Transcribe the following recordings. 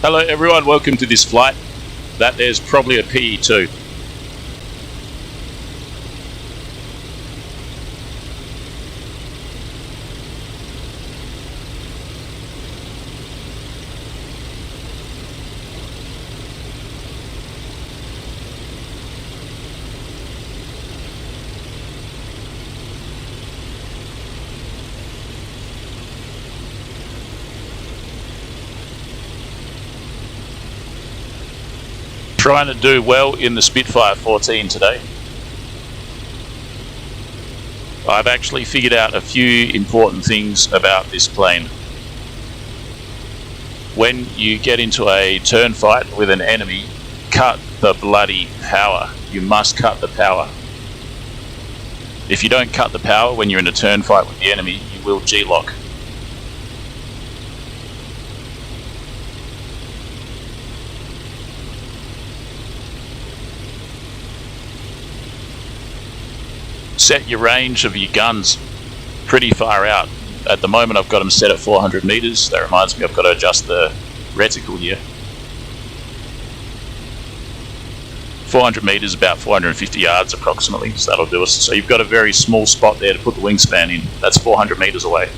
Hello everyone, welcome to this flight. That there's probably a PE2. Trying to do well in the Spitfire 14 today. I've actually figured out a few important things about this plane. When you get into a turn fight with an enemy, cut the bloody power. You must cut the power. If you don't cut the power when you're in a turn fight with the enemy, you will G-lock. Set your range of your guns pretty far out. At the moment I've got them set at 400 meters. That reminds me I've got to adjust the reticle here. 400 meters, about 450 yards approximately, so that'll do us. So you've got a very small spot there to put the wingspan in. That's 400 meters away.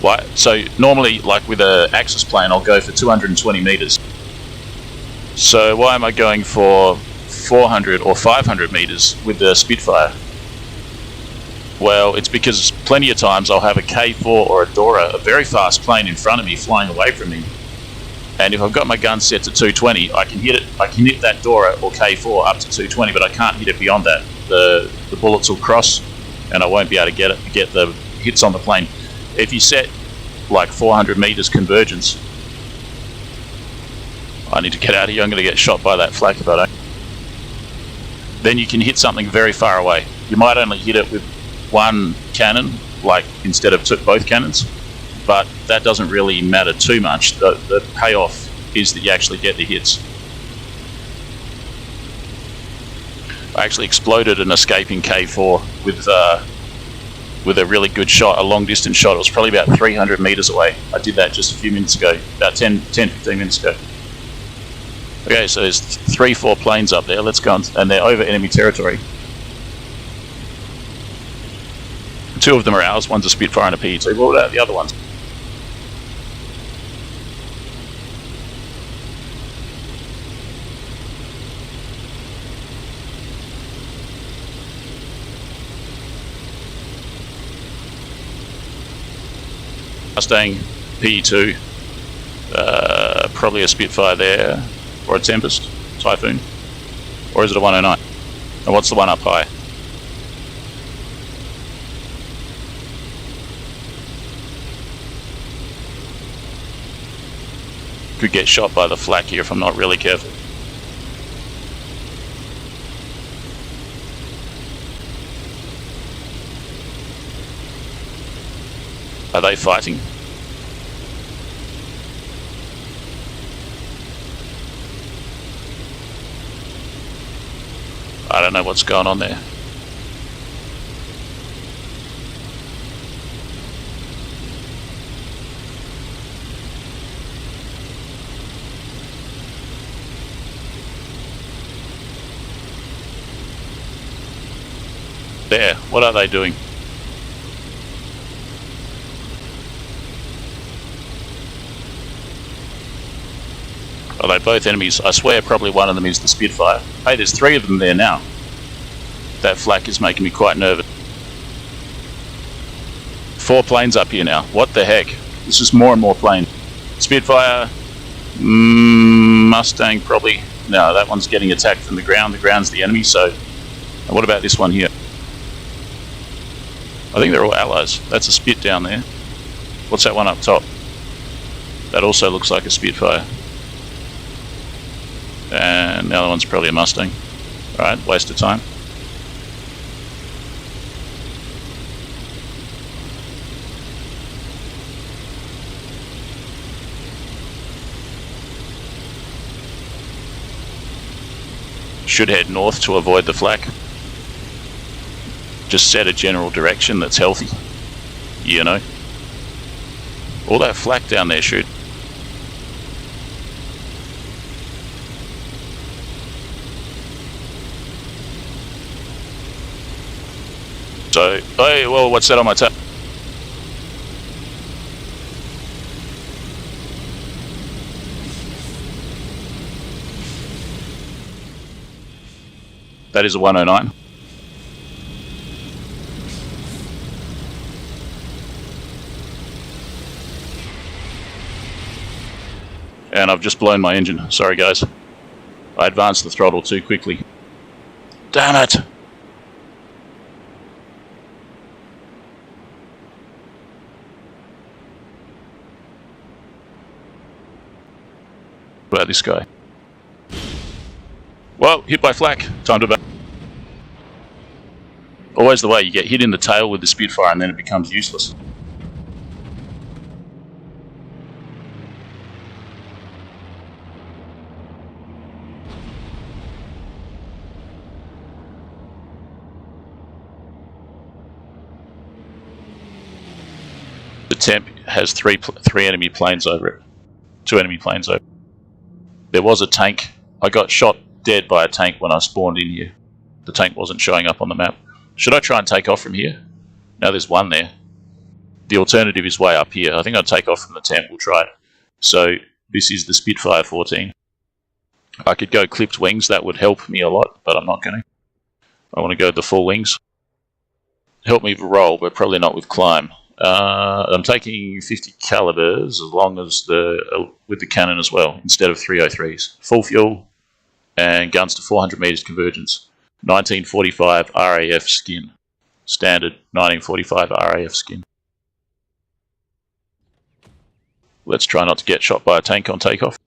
Right, so normally, like with an Axis plane, I'll go for 220 meters. So why am I going for 400 or 500 meters with the Spitfire? Well, it's because plenty of times I'll have a K4 or a Dora, a very fast plane in front of me, flying away from me. And if I've got my gun set to 220, I can hit it. I can hit that Dora or K4 up to 220, but I can't hit it beyond that. The bullets will cross, and I won't be able to get the hits on the plane. If you set like 400 meters convergence, I need to get out of here. I'm going to get shot by that flak if I don't. Then you can hit something very far away. You might only hit it with one cannon, like instead of both cannons, but that doesn't really matter too much. The payoff is that you actually get the hits. I actually exploded an escaping K4 with a really good shot, a long distance shot. It was probably about 300 meters away. I did that just a few minutes ago, about 10-15 minutes ago. Okay, so there's 3-4 planes up there. Let's go on, and they're over enemy territory. 2 of them are ours. One's a Spitfire and a PE2. What about the other ones? Mustang, PE2, probably a Spitfire there. Or a Tempest, Typhoon, or is it a 109? And what's the one up high? Could get shot by the flak here if I'm not really careful. Are they fighting? I don't know what's going on there. There, what are they doing? Are they both enemies? I swear probably one of them is the Spitfire. Hey, there's 3 of them there now. That flak is making me quite nervous. 4 planes up here now. What the heck? This is more and more planes. Spitfire, Mustang probably. No, that one's getting attacked from the ground. The ground's the enemy, so... And what about this one here? I think they're all allies. That's a Spit down there. What's that one up top? That also looks like a Spitfire. And the other one's probably a Mustang. Alright, waste of time. Should head north to avoid the flak. Just set a general direction that's healthy. You know. All that flak down there, shoot. So, hey, well, what's that on my tab? That is a 109. And I've just blown my engine. Sorry, guys. I advanced the throttle too quickly. Damn it! What about this guy? Well, hit by flak. Time to back. Always the way, you get hit in the tail with the Spitfire and then it becomes useless. The temp has three enemy planes over it. 2 enemy planes over it. There was a tank. I got shot dead by a tank when I spawned in here. The tank wasn't showing up on the map. Should I try and take off from here? No, there's one there. The alternative is way up here. I think I'll take off from the temp. We'll try it. So this is the Spitfire 14. I could go clipped wings. That would help me a lot, but I'm not going to. I want to go the full wings. Help me roll, but probably not with climb. I'm taking 50 calibers as long as with the cannon as well, instead of 303s. Full fuel and guns to 400 meters convergence. 1945 RAF skin. Standard 1945 RAF skin. Let's try not to get shot by a tank on takeoff.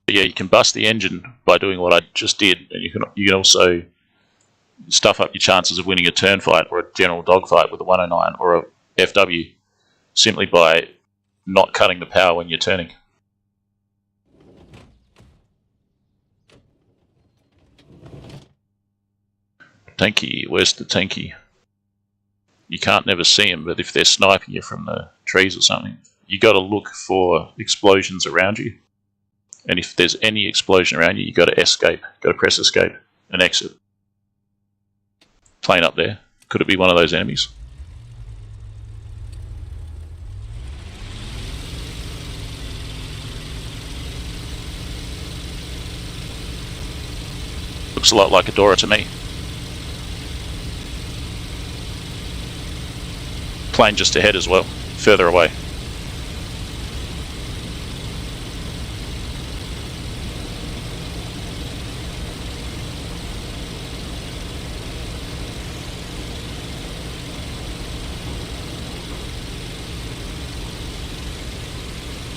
Yeah, you can bust the engine by doing what I just did, and you can also stuff up your chances of winning a turn fight or a general dogfight with a 109 or a FW simply by not cutting the power when you're turning. Tanky, where's the tanky? You can't never see them, but if they're sniping you from the trees or something, you got to look for explosions around you. And if there's any explosion around you, you've got to escape. Got to press escape and exit. Plane up there. Could it be one of those enemies? Looks a lot like a Dora to me. Plane just ahead as well, further away.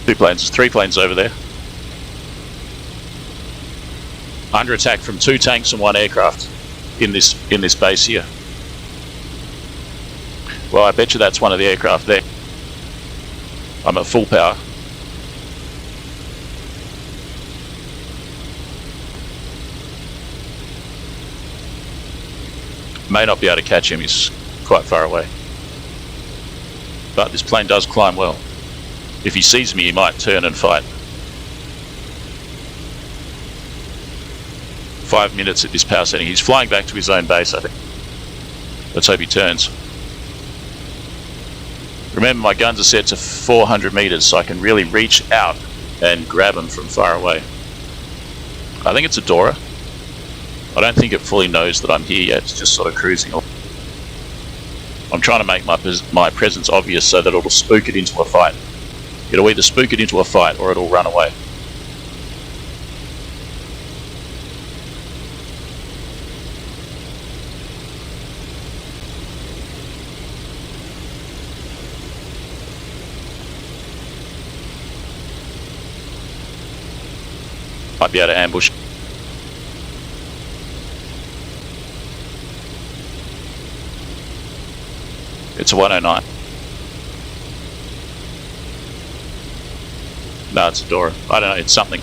Two planes, there's 3 planes over there. Under attack from 2 tanks and 1 aircraft in this base here. Well, I bet you that's one of the aircraft there. I'm at full power. May not be able to catch him, he's quite far away. But this plane does climb well. If he sees me, he might turn and fight. 5 minutes at this power setting. He's flying back to his own base, I think. Let's hope he turns. Remember, my guns are set to 400 meters, so I can really reach out and grab him from far away. I think it's a Dora. I don't think it fully knows that I'm here yet. It's just sort of cruising. I'm trying to make my presence obvious so that it'll spook it into a fight. It'll either spook it into a fight or it'll run away. Might be able to ambush. It's a 109. No, it's a Dora. I don't know, it's something.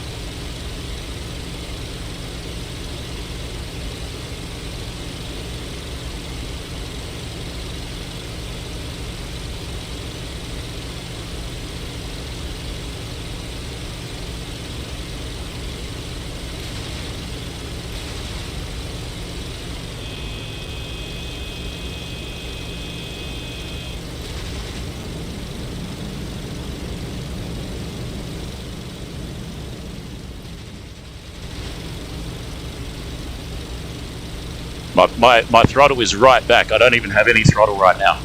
My throttle is right back. I don't even have any throttle right now.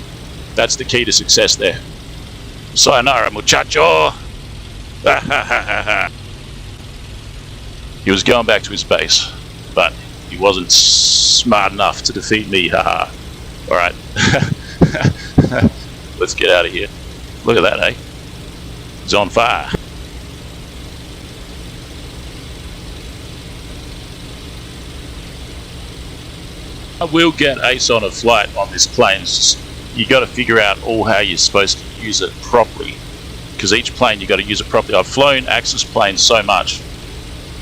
That's the key to success there. Sayonara, muchacho! He was going back to his base, but he wasn't smart enough to defeat me, haha. Alright. Let's get out of here. Look at that, eh? It's on fire. I will get ace on a flight on this plane. You got to figure out all how you're supposed to use it properly, because each plane you got to use it properly. I've flown Axis planes so much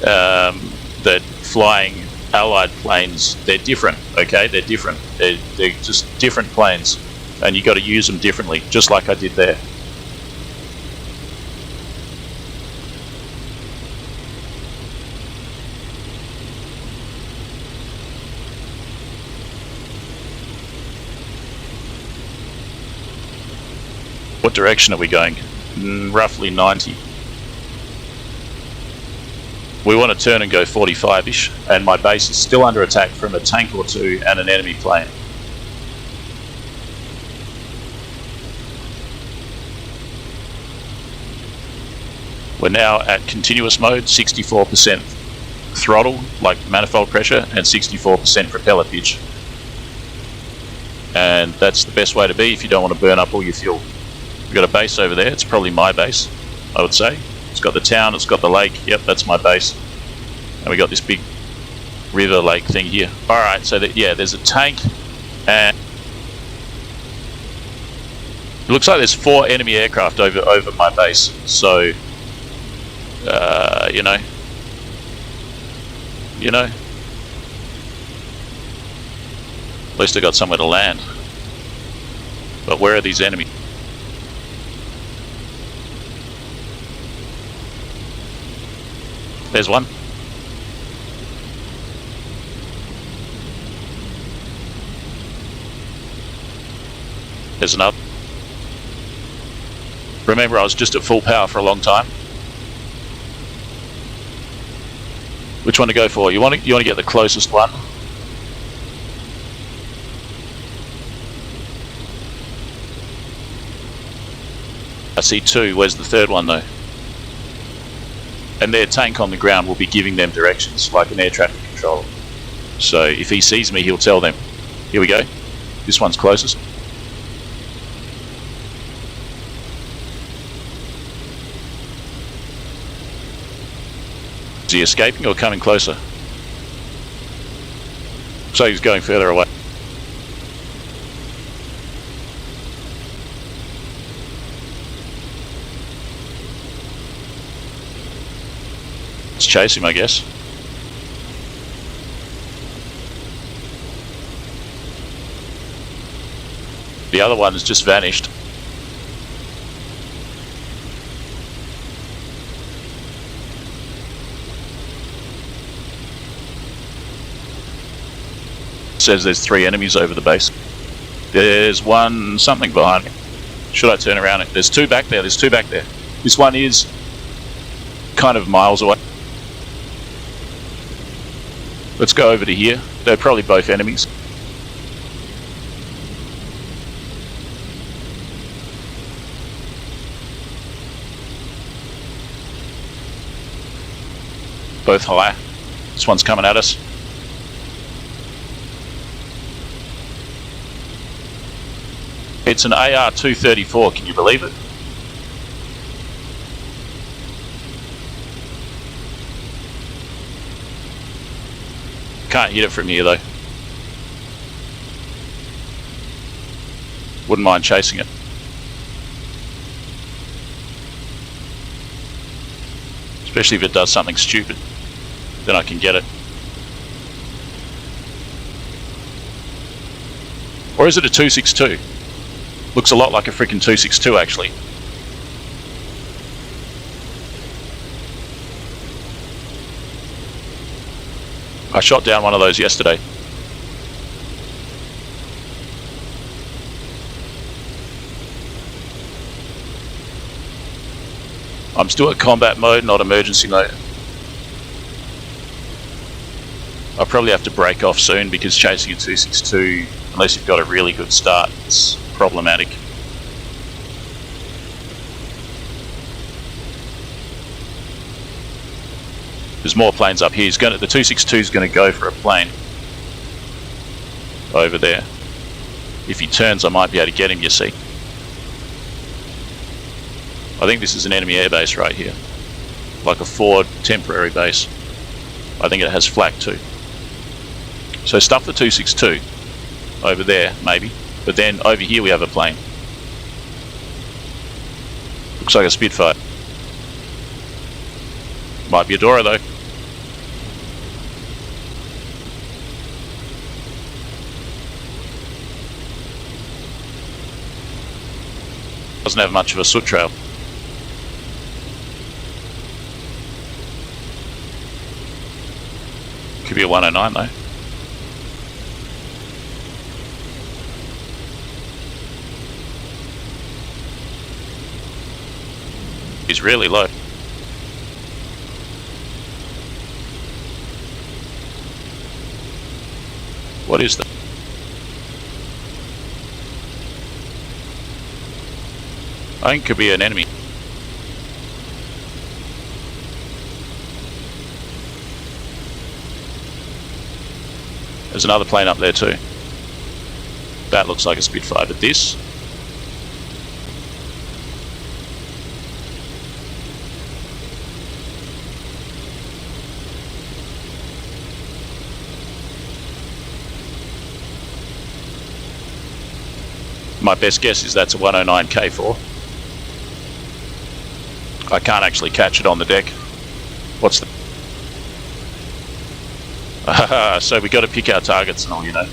that flying Allied planes, they're different. Okay, they're different. They're just different planes, and you got to use them differently, just like I did there. What direction are we going? Roughly 90. We want to turn and go 45-ish, and my base is still under attack from a tank or two and an enemy plane. We're now at continuous mode, 64% throttle, like manifold pressure, and 64% propeller pitch. And that's the best way to be if you don't want to burn up all your fuel. We've got a base over there. It's probably my base, I would say. It's got the town, it's got the lake. Yep, that's my base. And we got this big river lake thing here. Alright, so yeah, there's a tank, and it looks like there's 4 enemy aircraft over my base. So, you know. At least I got somewhere to land. But where are these enemies? There's one. There's another. Remember, I was just at full power for a long time. Which one to go for? You want to get the closest one. I see 2. Where's the third one though? And their tank on the ground will be giving them directions, like an air traffic controller. So if he sees me, he'll tell them. Here we go. This one's closest. Is he escaping or coming closer? So he's going further away. Let's chase him, I guess. The other one has just vanished. It says there's 3 enemies over the base. There's one something behind me. Should I turn around? There's 2 back there. There's 2 back there. This one is kind of miles away. Let's go over to here. They're probably both enemies. Both high. This one's coming at us. It's an AR-234, can you believe it? Can't hit it from here though. Wouldn't mind chasing it. Especially if it does something stupid. Then I can get it. Or is it a 262? Looks a lot like a freaking 262 actually. I shot down one of those yesterday. I'm still at combat mode, not emergency mode. I'll probably have to break off soon because chasing a 262, unless you've got a really good start, it's problematic. There's more planes up here. The 262 is going to go for a plane over there. If he turns, I might be able to get him, you see. I think this is an enemy airbase right here. Like a Ford temporary base. I think it has flak too. So stuff the 262 over there, maybe. But then over here we have a plane. Looks like a Spitfire. Might be a Dora though. Doesn't have much of a soot trail. Could be a 109 though. He's really low. What is that? I think it could be an enemy. There's another plane up there too. That looks like a Spitfire, but this? My best guess is that's a 109 K4. I can't actually catch it on the deck. What's the... so we got to pick our targets and all, you know.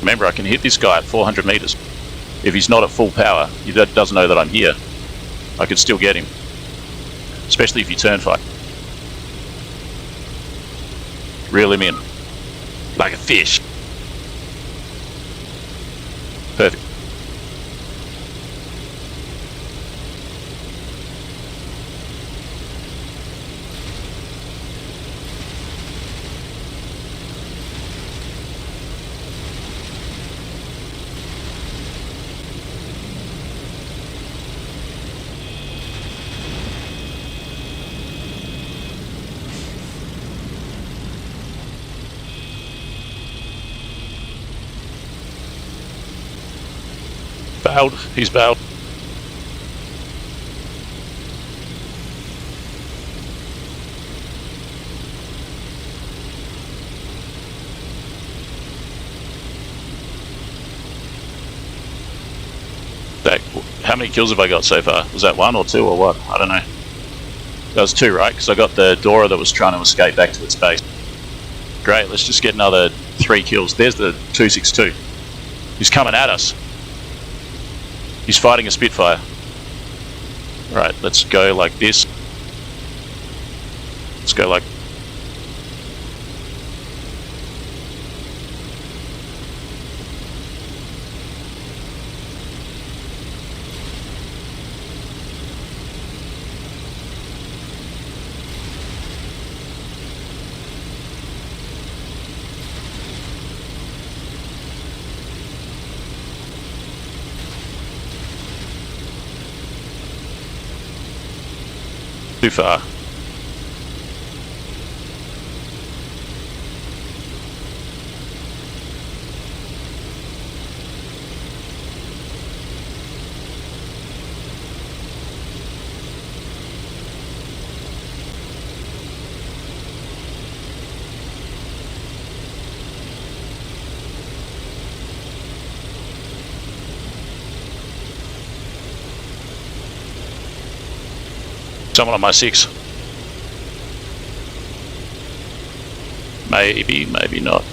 Remember, I can hit this guy at 400 meters. If he's not at full power, he doesn't know that I'm here. I could still get him. Especially if you turn fight. Reel him in. Like a fish. Perfect. Bailed. He's bailed. How many kills have I got so far? Was that 1 or 2 or what? I don't know. That was 2, right? Because I got the Dora that was trying to escape back to its base. Great, let's just get another 3 kills. There's the 262. He's coming at us. He's fighting a Spitfire. Right, let's go like this. Let's go like... Too far. Someone on my 6. Maybe, maybe not.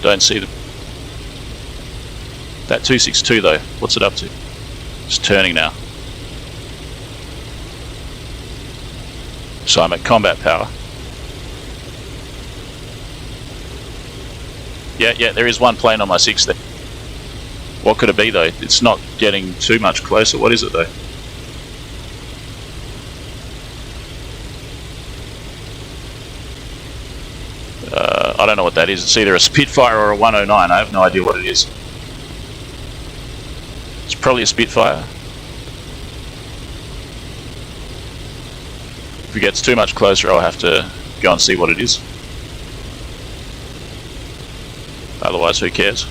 Don't see them. That 262 though, what's it up to? It's turning now. So I'm at combat power. Yeah, there is one plane on my 6 there. What could it be though? It's not getting too much closer. What is it though? I don't know what that is. It's either a Spitfire or a 109. I have no idea what it is. It's probably a Spitfire. If it gets too much closer, I'll have to go and see what it is. Otherwise, who cares?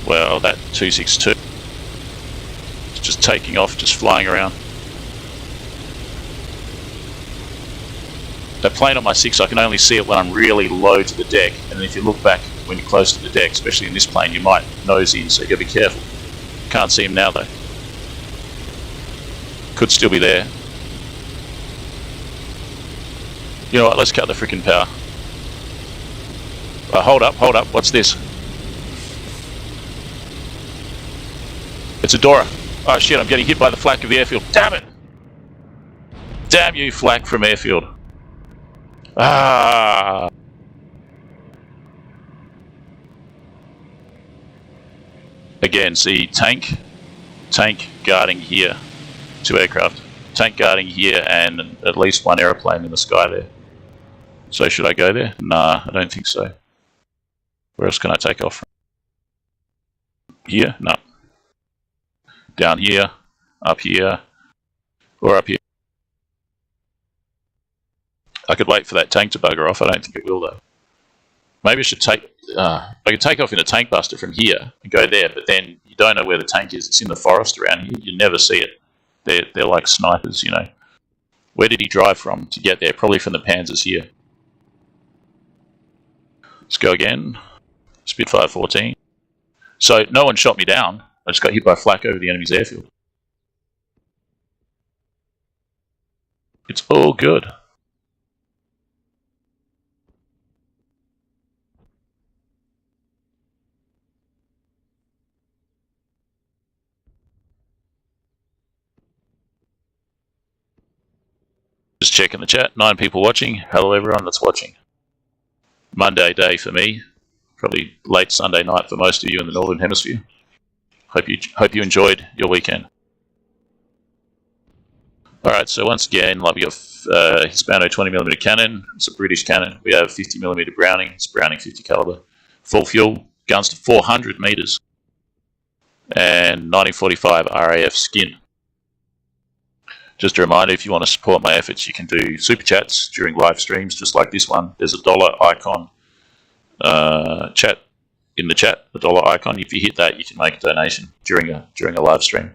Well, that 262 is just taking off, just flying around. That plane on my 6, I can only see it when I'm really low to the deck, and if you look back when you're close to the deck, especially in this plane, you might nose in, so you gotta be careful. Can't see him now though. Could still be there. You know what, let's cut the freaking power. Hold up, what's this? It's a Dora. Oh shit, I'm getting hit by the flak of the airfield. Damn it! Damn you, flak from airfield. Ah! Again, see, tank guarding here. 2 aircraft. Tank guarding here and at least 1 aeroplane in the sky there. So should I go there? Nah, I don't think so. Where else can I take off from? Here? No. Down here, up here, or up here. I could wait for that tank to bugger off. I don't think it will though. Maybe I should take. I could take off in a tank buster from here and go there, but then you don't know where the tank is. It's in the forest around here. You never see it. They're like snipers, you know. Where did he drive from to get there? Probably from the Panzers here. Let's go again. Spitfire 14. So no one shot me down. I just got hit by flak over the enemy's airfield. It's all good. Just checking the chat. 9 people watching. Hello everyone that's watching. Monday day for me. Probably late Sunday night for most of you in the Northern Hemisphere. Hope you enjoyed your weekend. Alright, so once again, like we got Hispano 20mm cannon. It's a British cannon. We have 50mm Browning. It's Browning 50 caliber. Full fuel, guns to 400 meters. And 1945 RAF skin. Just a reminder, if you want to support my efforts, you can do super chats during live streams, just like this one. There's a dollar icon chat in the chat, the dollar icon. If you hit that, you can make a donation during a live stream.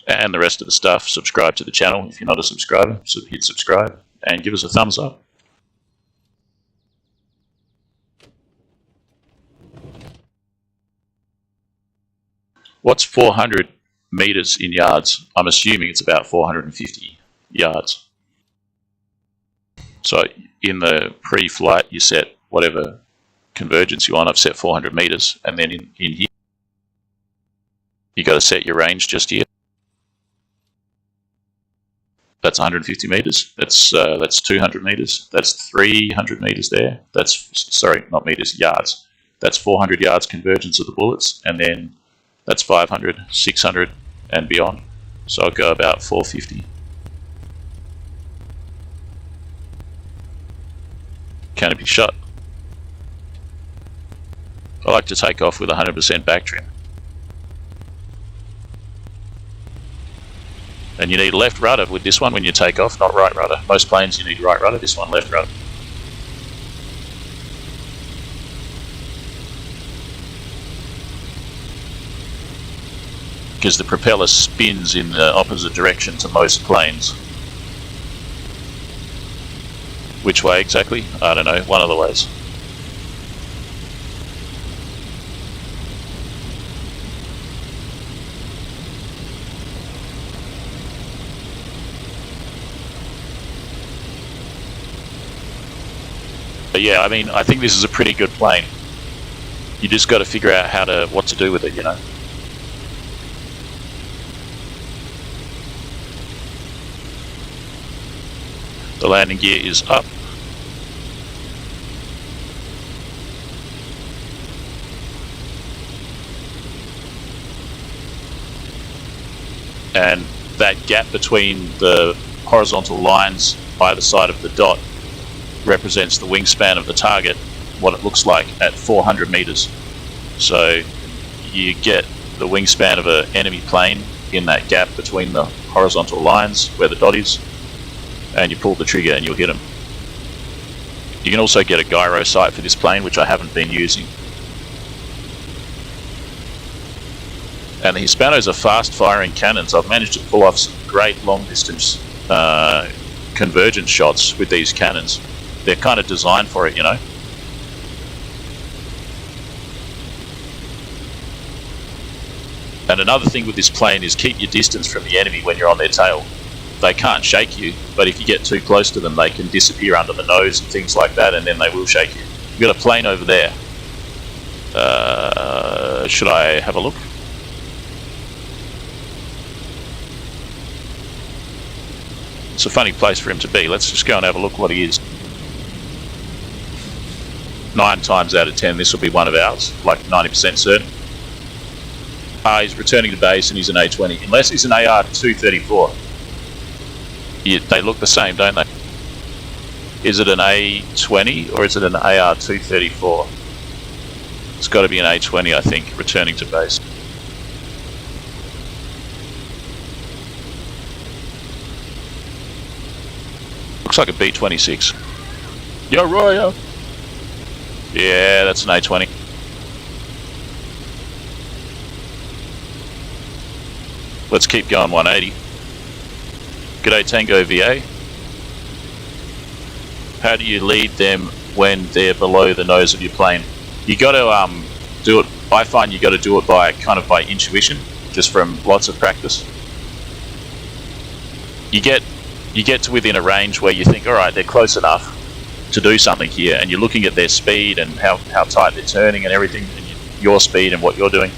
And the rest of the stuff, subscribe to the channel if you're not a subscriber. So hit subscribe and give us a thumbs up. What's 400 meters in yards? I'm assuming it's about 450 yards. So in the pre-flight, you set whatever convergence you want. I've set 400 meters, and then in here, you got to set your range just here. That's 150 meters. That's 200 meters. That's 300 meters there. That's, sorry, not meters, yards. That's 400 yards convergence of the bullets, and then that's 500, 600, and beyond. So I'll go about 450. Canopy shot. I like to take off with 100% back trim. And you need left rudder with this one when you take off, not right rudder. Most planes you need right rudder, this one left rudder. Because the propeller spins in the opposite direction to most planes. Which way exactly? I don't know, one of the ways. But yeah, I mean, I think this is a pretty good plane. You just got to figure out what to do with it, you know. The landing gear is up. and that gap between the horizontal lines either side of the dot represents the wingspan of the target, what it looks like at 400 meters. So you get the wingspan of an enemy plane in that gap between the horizontal lines where the dot is, and you pull the trigger and you'll hit them. You can also get a gyro sight for this plane, which I haven't been using. And the Hispanos are fast firing cannons. I've managed to pull off some great long distance convergence shots with these cannons. They're kind of designed for it, you know. And another thing with this plane is keep your distance from the enemy when you're on their tail. They can't shake you, but if you get too close to them, they can disappear under the nose and things like that, and then they will shake you. We've got a plane over there. Should I have a look? It's a funny place for him to be. Let's just go and have a look what he is. 9 times out of 10, this will be one of ours, like 90% certain. He's returning to base and he's an A-20, unless he's an AR-234. They look the same, don't they? Is it an A-20 or is it an AR-234? It's got to be an A-20, I think, returning to base. Looks like a B-26. Yo, Roy! Yeah, that's an A-20. Let's keep going 180. G'day Tango VA. How do you lead them when they're below the nose of your plane? You got to do it. I find you got to do it by kind of by intuition, just from lots of practice. You get to within a range where you think, all right, they're close enough to do something here, and you're looking at their speed and how tight they're turning and everything, and your speed and what you're doing,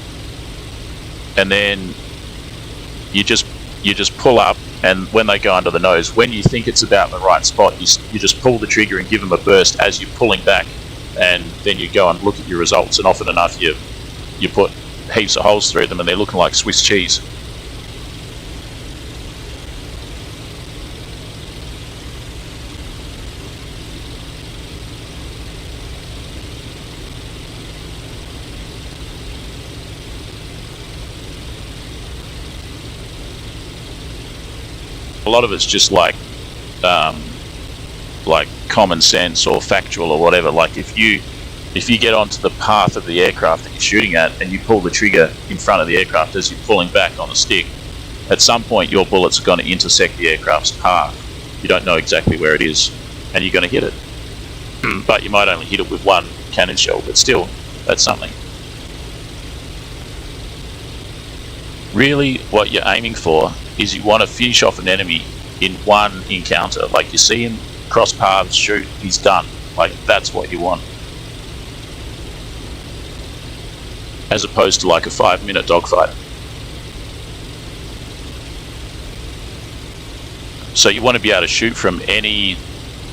and then you just pull up, and when they go under the nose, when you think it's about the right spot, you just pull the trigger and give them a burst as you're pulling back, and then you go and look at your results, and often enough you put heaps of holes through them and they're looking like Swiss cheese. A lot of it's just like common sense or factual or whatever. Like if you get onto the path of the aircraft that you're shooting at and you pull the trigger in front of the aircraft as you're pulling back on the stick, at some point your bullets are going to intersect the aircraft's path. You don't know exactly where it is, and you're going to hit it. But you might only hit it with one cannon shell, but still, that's something. Really, what you're aiming for is you want to finish off an enemy in one encounter. Like you see him cross paths, shoot, he's done. Like that's what you want. As opposed to like a 5-minute dogfight. So you want to be able to shoot from any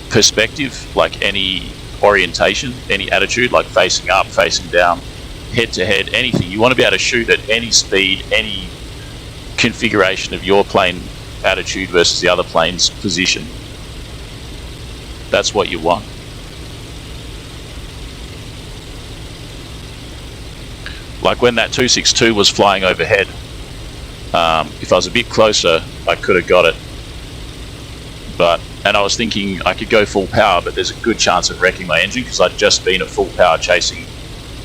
perspective, like any orientation, any attitude, like facing up, facing down, head to head, anything. You want to be able to shoot at any speed, any configuration of your plane attitude versus the other plane's position. That's what you want. Like when that 262 was flying overhead, if I was a bit closer, I could have got it. And I was thinking I could go full power, but there's a good chance of wrecking my engine because I'd just been at full power chasing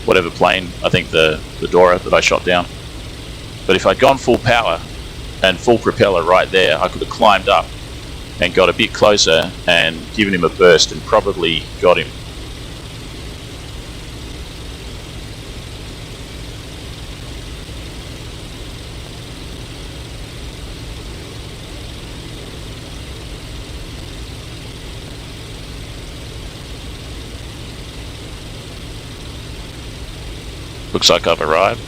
whatever plane, I think the Dora that I shot down. But if I'd gone full power and full propeller right there, I could have climbed up and got a bit closer and given him a burst and probably got him. Looks like I've arrived.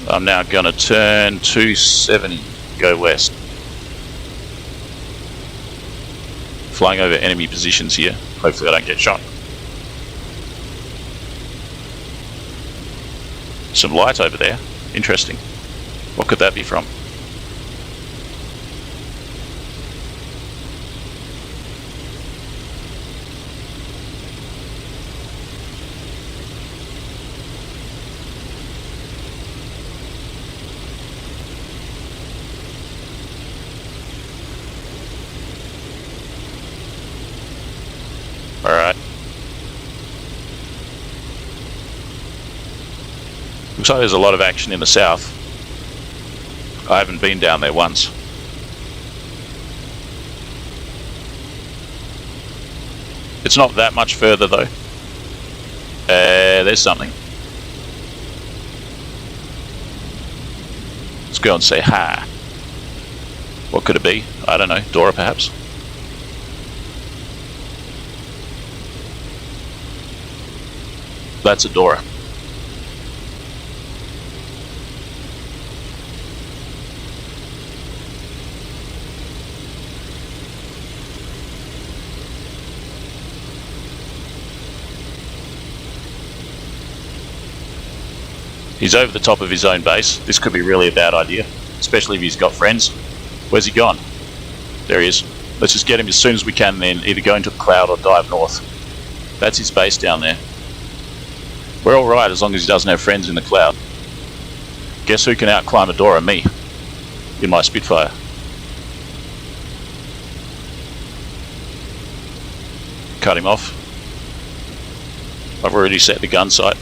I'm now going to turn 270, go west. Flying over enemy positions here. Hopefully I don't get shot. Some light over there. Interesting. What could that be from? Alright. Looks like there's a lot of action in the south. I haven't been down there once. It's not that much further though. There's something. Let's go and say hi. What could it be? I don't know. Dora perhaps? That's a Dora. He's over the top of his own base. This could be really a bad idea, especially if he's got friends. Where's he gone? There he is. Let's just get him as soon as we can, then either go into the cloud or dive north. That's his base down there. We're alright as long as he doesn't have friends in the cloud. Guess who can outclimb a Dora? Me. In my Spitfire. Cut him off. I've already set the gun sight.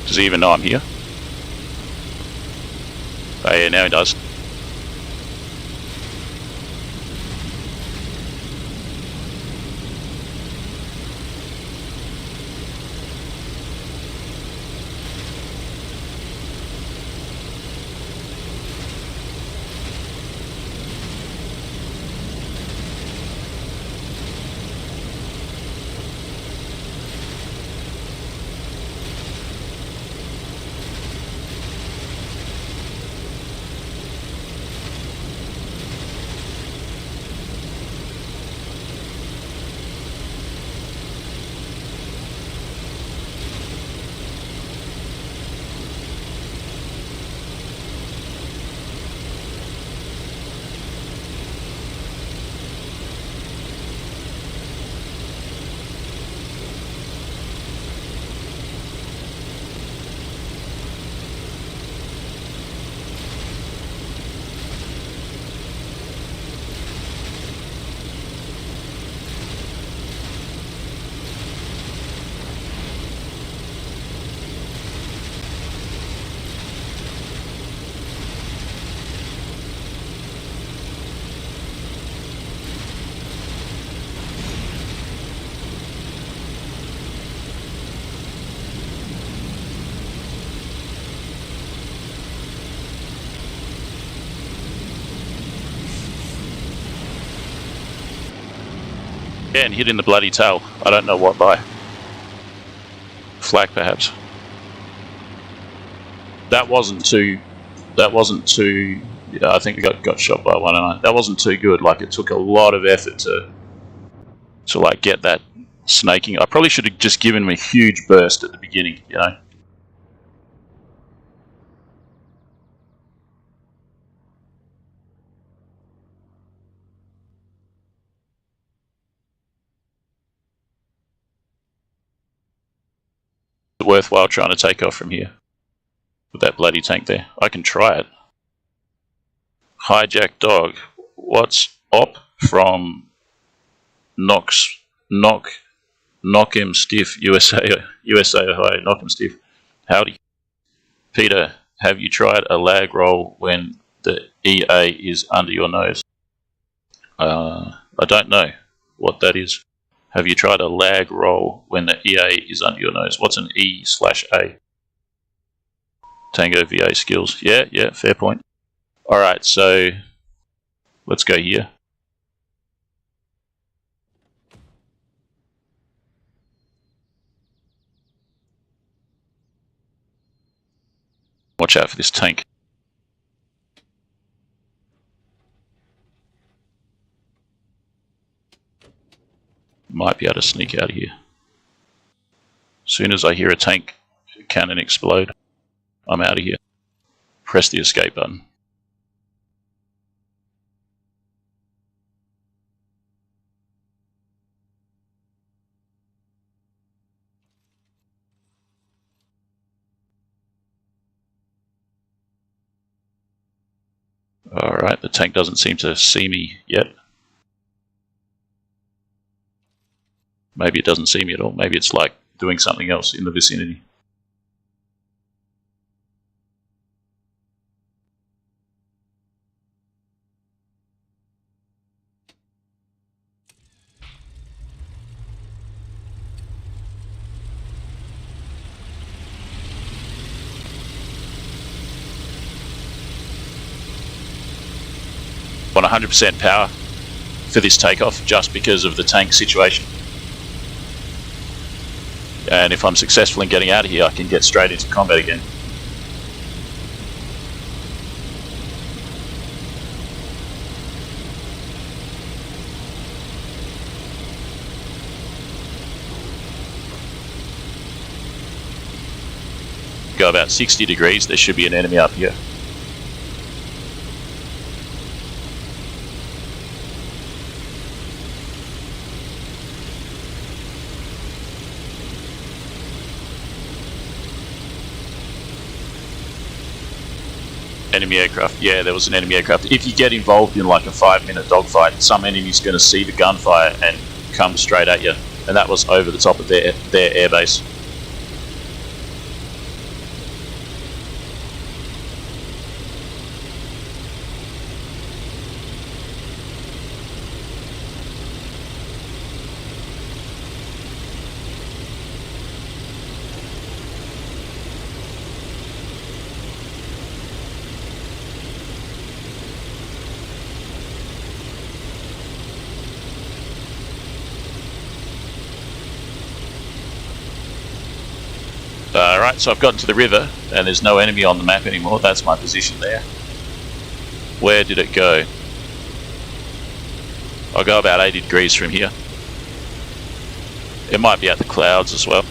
Does he even know I'm here? Oh yeah, now he does. Yeah, and hit in the bloody tail. I don't know what by. Flak perhaps. That wasn't too. Yeah, I think I got shot by one, and that wasn't too good. Like, it took a lot of effort to like get that snaking. I probably should have just given him a huge burst at the beginning, you know. Is it worthwhile trying to take off from here with that bloody tank there? I can try it. Hijack dog. What's up from knock him stiff, USA, Ohio, knock him stiff. Howdy. Peter, have you tried a lag roll when the EA is under your nose? I don't know what that is. Have you tried a lag roll when the EA is under your nose? What's an E/A? Tango VA skills. Yeah, fair point. Alright, so let's go here. Watch out for this tank. Might be able to sneak out of here. soon as I hear a tank cannon explode, I'm out of here. Press the escape button. Alright, the tank doesn't seem to see me yet. Maybe it doesn't see me at all. Maybe it's like doing something else in the vicinity. On 100% power for this takeoff just because of the tank situation. And if I'm successful in getting out of here, I can get straight into combat again. Go about 60 degrees, there should be an enemy up here. Enemy aircraft. Yeah, there was an enemy aircraft. If you get involved in like a 5-minute dogfight, some enemy's going to see the gunfire and come straight at you. And that was over the top of their airbase. Alright, so I've gotten to the river and there's no enemy on the map anymore. That's my position there. Where did it go? I'll go about 80 degrees from here. It might be at the clouds as well.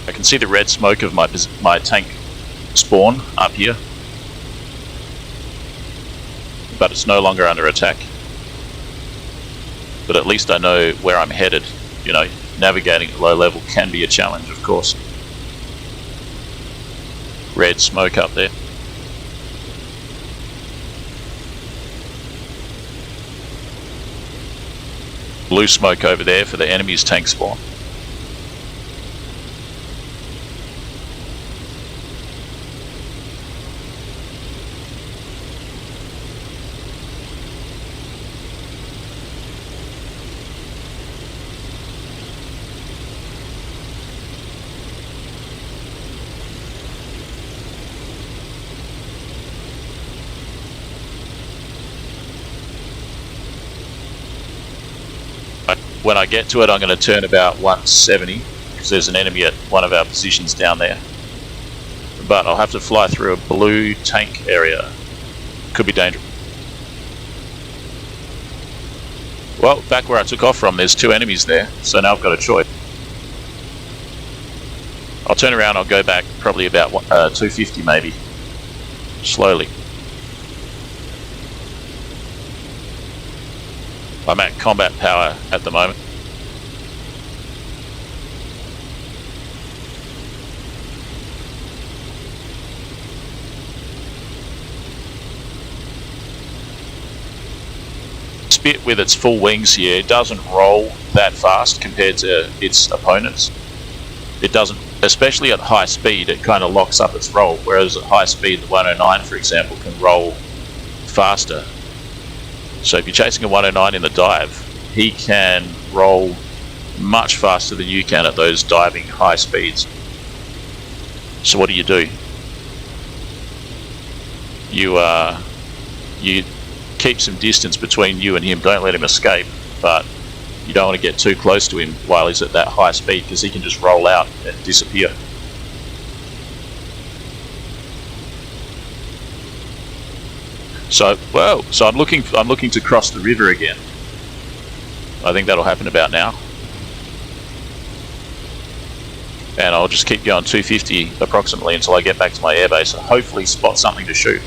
I can see the red smoke of my tank spawn up here, but it's no longer under attack. But at least I know where I'm headed. You know, navigating at low level can be a challenge, of course. Red smoke up there. Blue smoke over there for the enemy's tank spawn. When I get to it, I'm going to turn about 170 because there's an enemy at one of our positions down there. But I'll have to fly through a blue tank area. Could be dangerous. Well, back where I took off from, there's two enemies there, so now I've got a choice. I'll turn around, I'll go back probably about 250 maybe, slowly. I'm at combat power at the moment. Spit with its full wings here doesn't roll that fast compared to its opponents. It doesn't, especially at high speed, it kind of locks up its roll, whereas at high speed the 109 for example can roll faster. So if you're chasing a 109 in the dive, he can roll much faster than you can at those diving high speeds. So what do? You keep some distance between you and him. Don't let him escape, but you don't want to get too close to him while he's at that high speed, because he can just roll out and disappear. So I'm looking to cross the river again. I think that'll happen about now. And I'll just keep going 250 approximately until I get back to my airbase and hopefully spot something to shoot.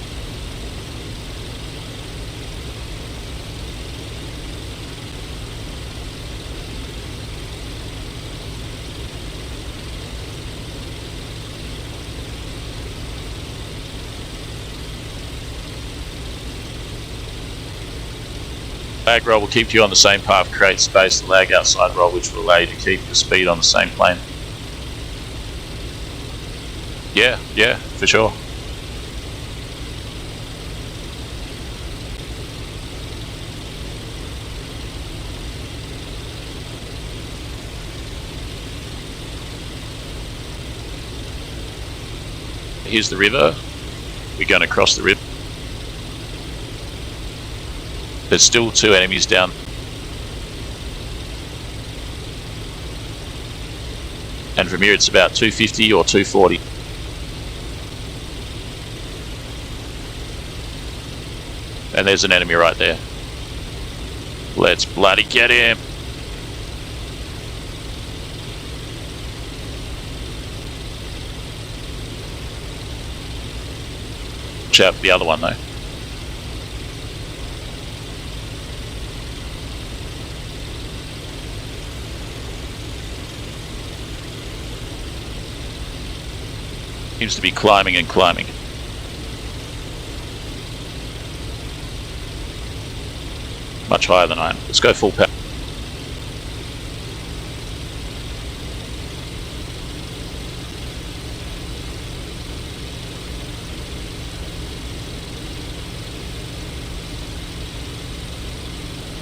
Lag roll will keep you on the same path, create space. The lag outside roll, which will allow you to keep the speed on the same plane. Yeah, for sure. Here's the river. We're going to cross the river. There's still 2 enemies down. And from here it's about 250 or 240. And there's an enemy right there. Let's bloody get him. Watch out for the other one though. Seems to be climbing and climbing. Much higher than I am. Let's go full power.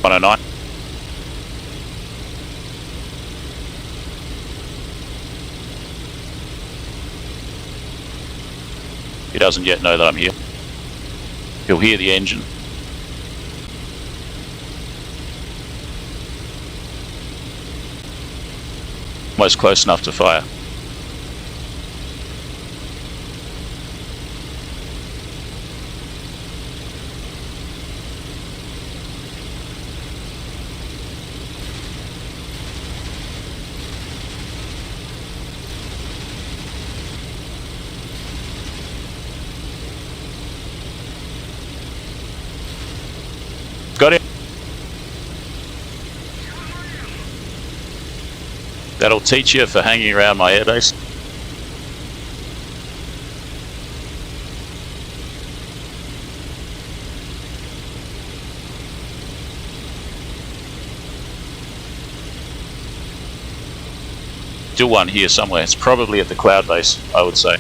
$109. He doesn't yet know that I'm here. He'll hear the engine. Almost close enough to fire. Got it. That'll teach you for hanging around my airbase. Still one here somewhere. It's probably at the cloud base, I would say.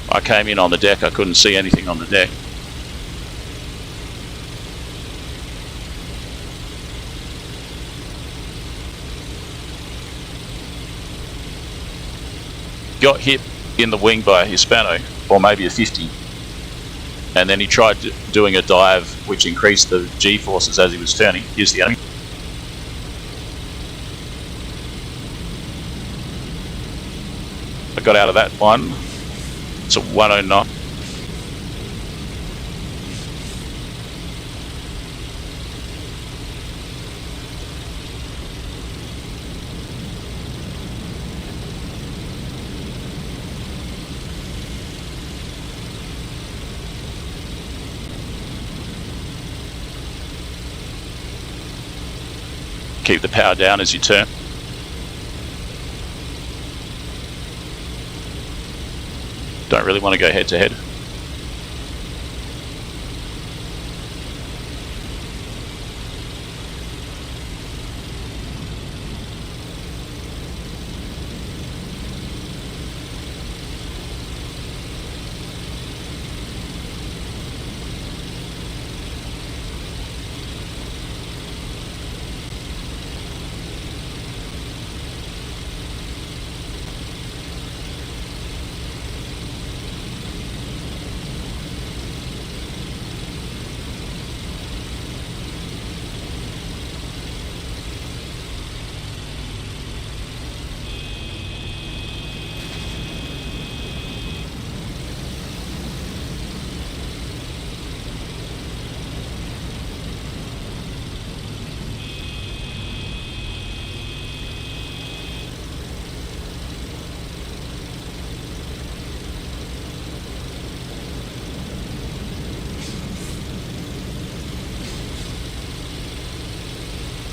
I came in on the deck, I couldn't see anything on the deck. Got hit in the wing by a Hispano, or maybe a 50, and then he tried doing a dive which increased the G-forces as he was turning. Here's the enemy. I got out of that one. It's a 109. Keep the power down as you turn. Don't really want to go head to head.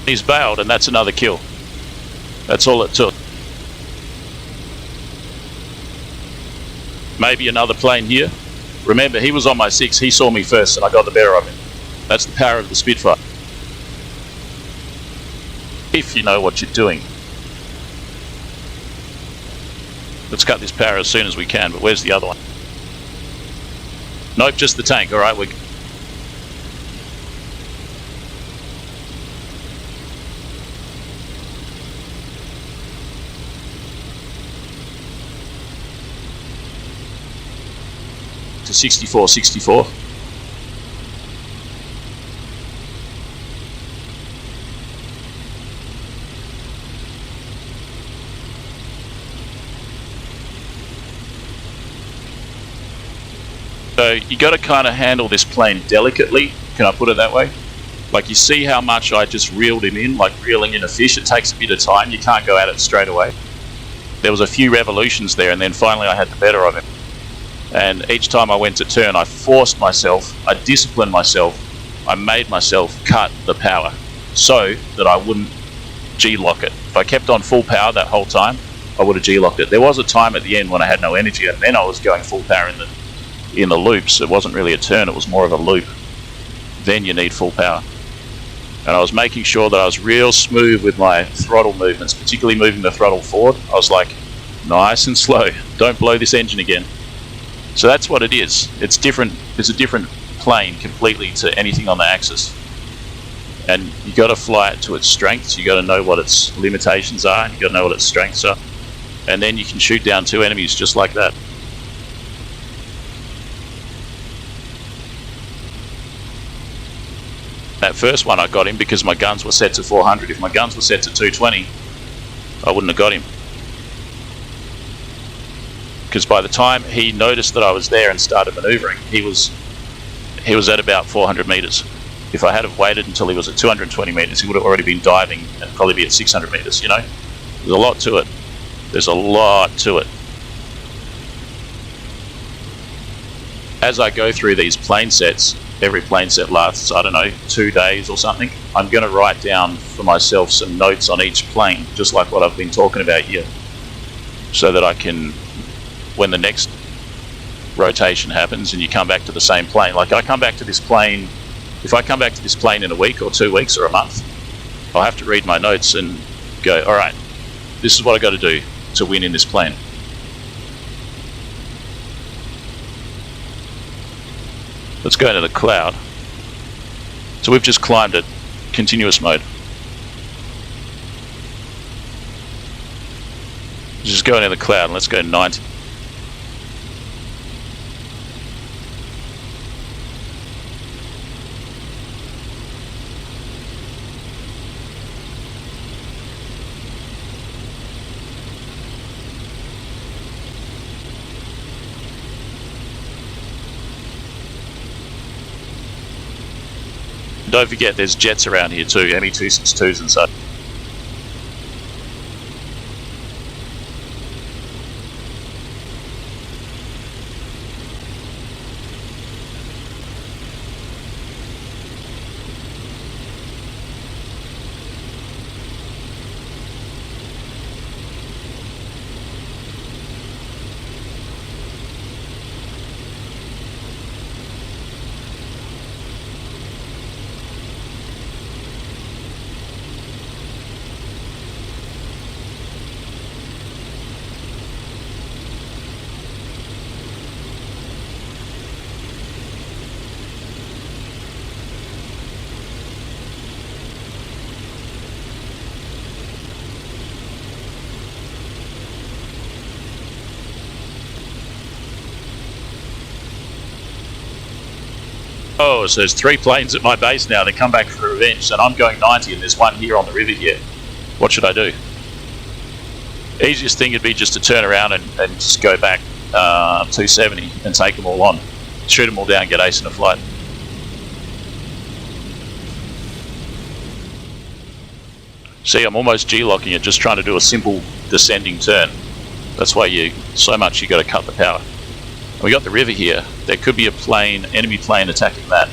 He's bailed, and that's another kill. That's all it took. Maybe another plane here. Remember, he was on my 6, he saw me first, and I got the better of him. That's the power of the Spitfire. If you know what you're doing. Let's cut this power as soon as we can, but where's the other one? Nope, just the tank. Alright, we're... to 64, 64. So you got to kind of handle this plane delicately, can I put it that way? Like, you see how much I just reeled him in, like reeling in a fish. It takes a bit of time, you can't go at it straight away. There was a few revolutions there, and then finally I had the better of him. And each time I went to turn, I forced myself, I disciplined myself, I made myself cut the power so that I wouldn't G-lock it. If I kept on full power that whole time, I would have G-locked it. There was a time at the end when I had no energy, and then I was going full power in the loops. It wasn't really a turn, it was more of a loop. Then you need full power. And I was making sure that I was real smooth with my throttle movements, particularly moving the throttle forward. I was like, nice and slow, don't blow this engine again. So that's what it is. It's different. It's a different plane completely to anything on the axis. And you got to fly it to its strengths. You got to know what its limitations are. You got to know what its strengths are. And then you can shoot down 2 enemies just like that. That first one I got him because my guns were set to 400. If my guns were set to 220, I wouldn't have got him. Because by the time he noticed that I was there and started maneuvering, he was at about 400 meters. If I had have waited until he was at 220 meters, he would have already been diving and probably be at 600 meters, you know? There's a lot to it. There's a lot to it. As I go through these plane sets, every plane set lasts, I don't know, 2 days or something, I'm going to write down for myself some notes on each plane, just like what I've been talking about here, so that I can, when the next rotation happens and you come back to the same plane, like I come back to this plane, if I come back to this plane in a week or 2 weeks or a month, I'll have to read my notes and go, alright, this is what I got to do to win in this plane. Let's go into the cloud. So we've just climbed at continuous mode. Just go into the cloud and let's go 90. Don't forget there's jets around here too, ME-262s and such. Oh, so there's 3 planes at my base now. They come back for revenge, and I'm going 90, and there's one here on the river here. What should I do? Easiest thing would be just to turn around and just go back 270 and take them all on. Shoot them all down, get ace in a flight. See, I'm almost G-locking it, just trying to do a simple descending turn. That's why you got to cut the power. We got the river here. There could be a plane, enemy plane attacking that.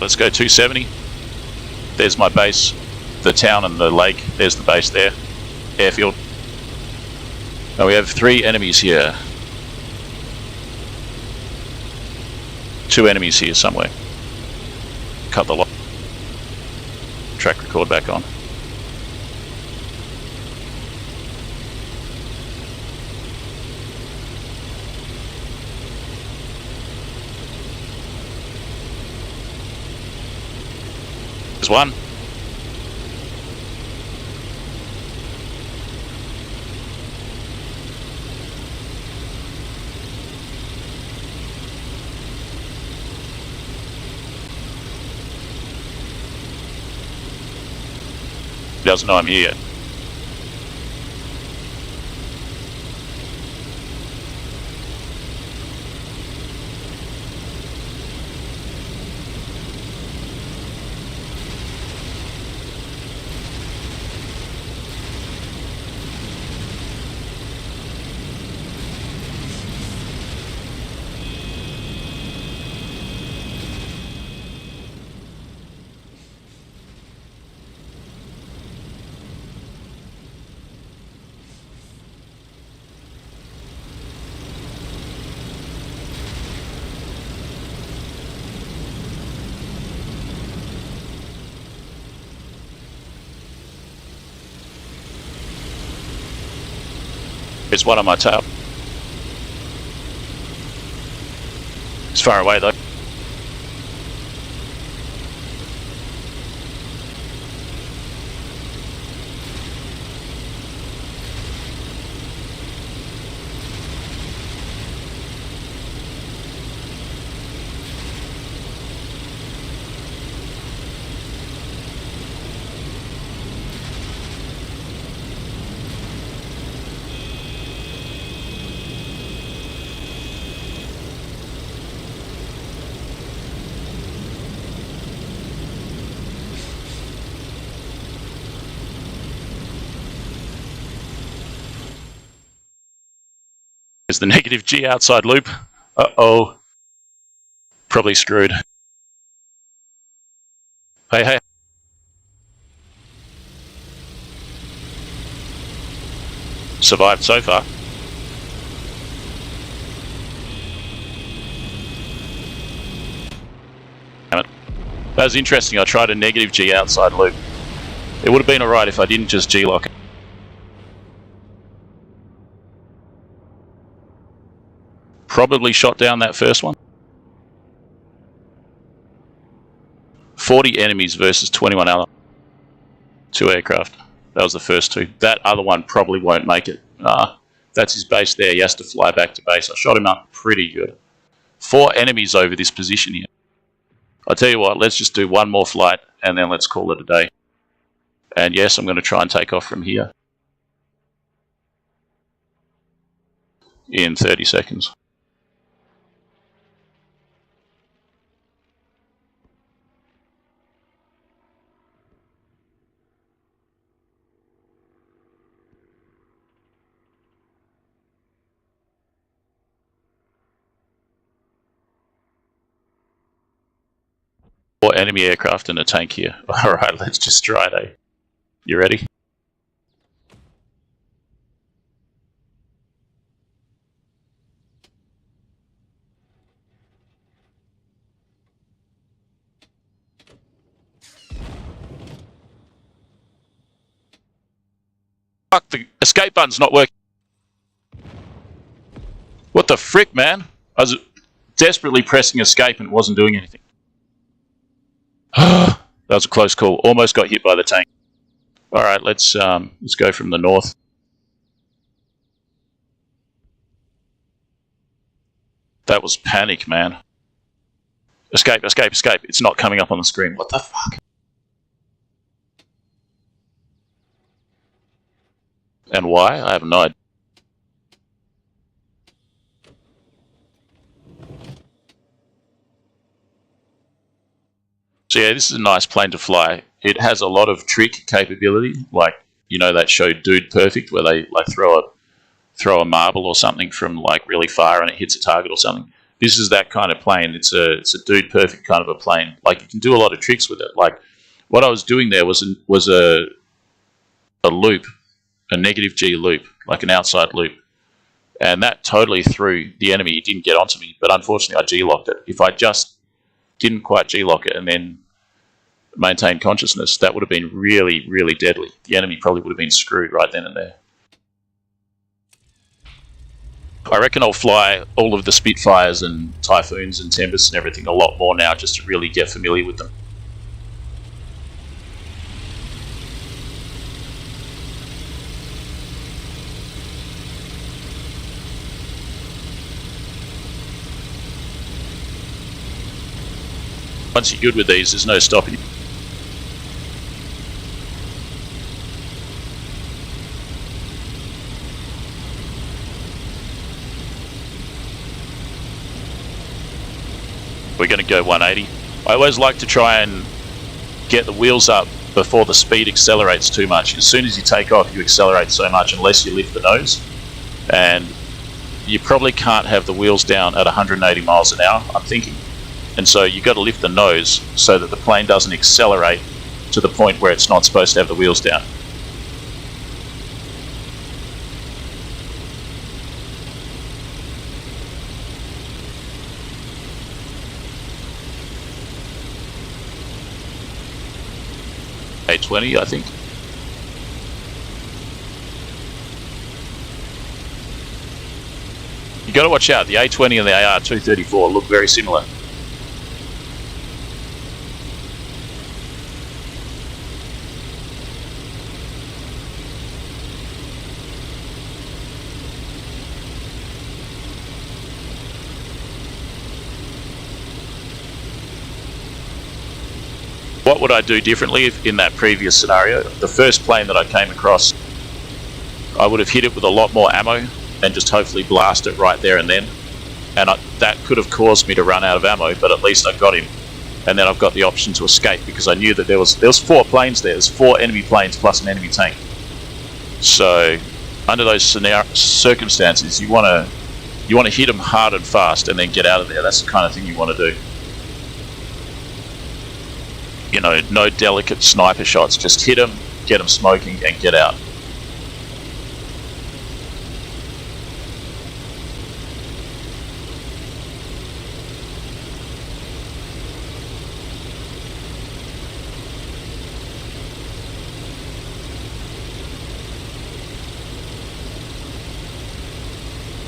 let's go 270. There's my base, the town and the lake. There's the base there, airfield. Now we have 3 enemies here. 2 enemies here somewhere. Cut the track record back on. There's one. He doesn't know I'm here yet. There's one on my tail. It's far away though. There's the negative G outside loop. Uh-oh. Probably screwed. Hey, hey. Survived so far. Damn it. That was interesting. I tried a negative G outside loop. It would have been alright if I didn't just G-lock it. Probably shot down that first one. 40 enemies versus 21 other. 2 aircraft. That was the first 2. That other one probably won't make it. That's his base there. He has to fly back to base. I shot him up pretty good. 4 enemies over this position here. I'll tell you what, let's just do one more flight and then let's call it a day. And yes, I'm going to try and take off from here in 30 seconds. Enemy aircraft and a tank here. Alright, let's just try it, eh? You ready? Fuck, the escape button's not working. What the frick, man? I was desperately pressing escape and it wasn't doing anything. That was a close call. Almost got hit by the tank. Alright, let's go from the north. That was panic, man. Escape, escape, escape. It's not coming up on the screen. What the fuck? And why? I have no idea. So yeah, this is a nice plane to fly. It has a lot of trick capability, like, you know, that show Dude Perfect where they like throw a marble or something from like really far and it hits a target or something. this is that kind of plane. It's a dude perfect kind of a plane. Like, you can do a lot of tricks with it. Like, what I was doing there was a loop, a negative G loop, like an outside loop. And that totally threw the enemy. He didn't get onto me, but unfortunately I G-locked it. If I just didn't quite G-lock it and then maintain consciousness, that would have been really, really deadly. The enemy probably would have been screwed right then and there. I reckon I'll fly all of the Spitfires and Typhoons and Tempests and everything a lot more now, just to really get familiar with them. Once you're good with these, there's no stopping. We're going to go 180. I always like to try and get the wheels up before the speed accelerates too much. As soon as you take off, you accelerate so much unless you lift the nose. And you probably can't have the wheels down at 180 miles an hour, I'm thinking. And so you've got to lift the nose so that the plane doesn't accelerate to the point where it's not supposed to have the wheels down. A20, I think. You got to watch out. The A20 and the AR-234 look very similar. What would I do differently if in that previous scenario? The first plane that I came across, I would have hit it with a lot more ammo and just hopefully blast it right there and then. And that could have caused me to run out of ammo, but at least I got him. And then I've got the option to escape because I knew that there was 4 planes there. There's 4 enemy planes plus an enemy tank. So under those circumstances, you want to hit them hard and fast and then get out of there. That's the kind of thing you want to do. You know, no delicate sniper shots. Just hit them, get them smoking, and get out.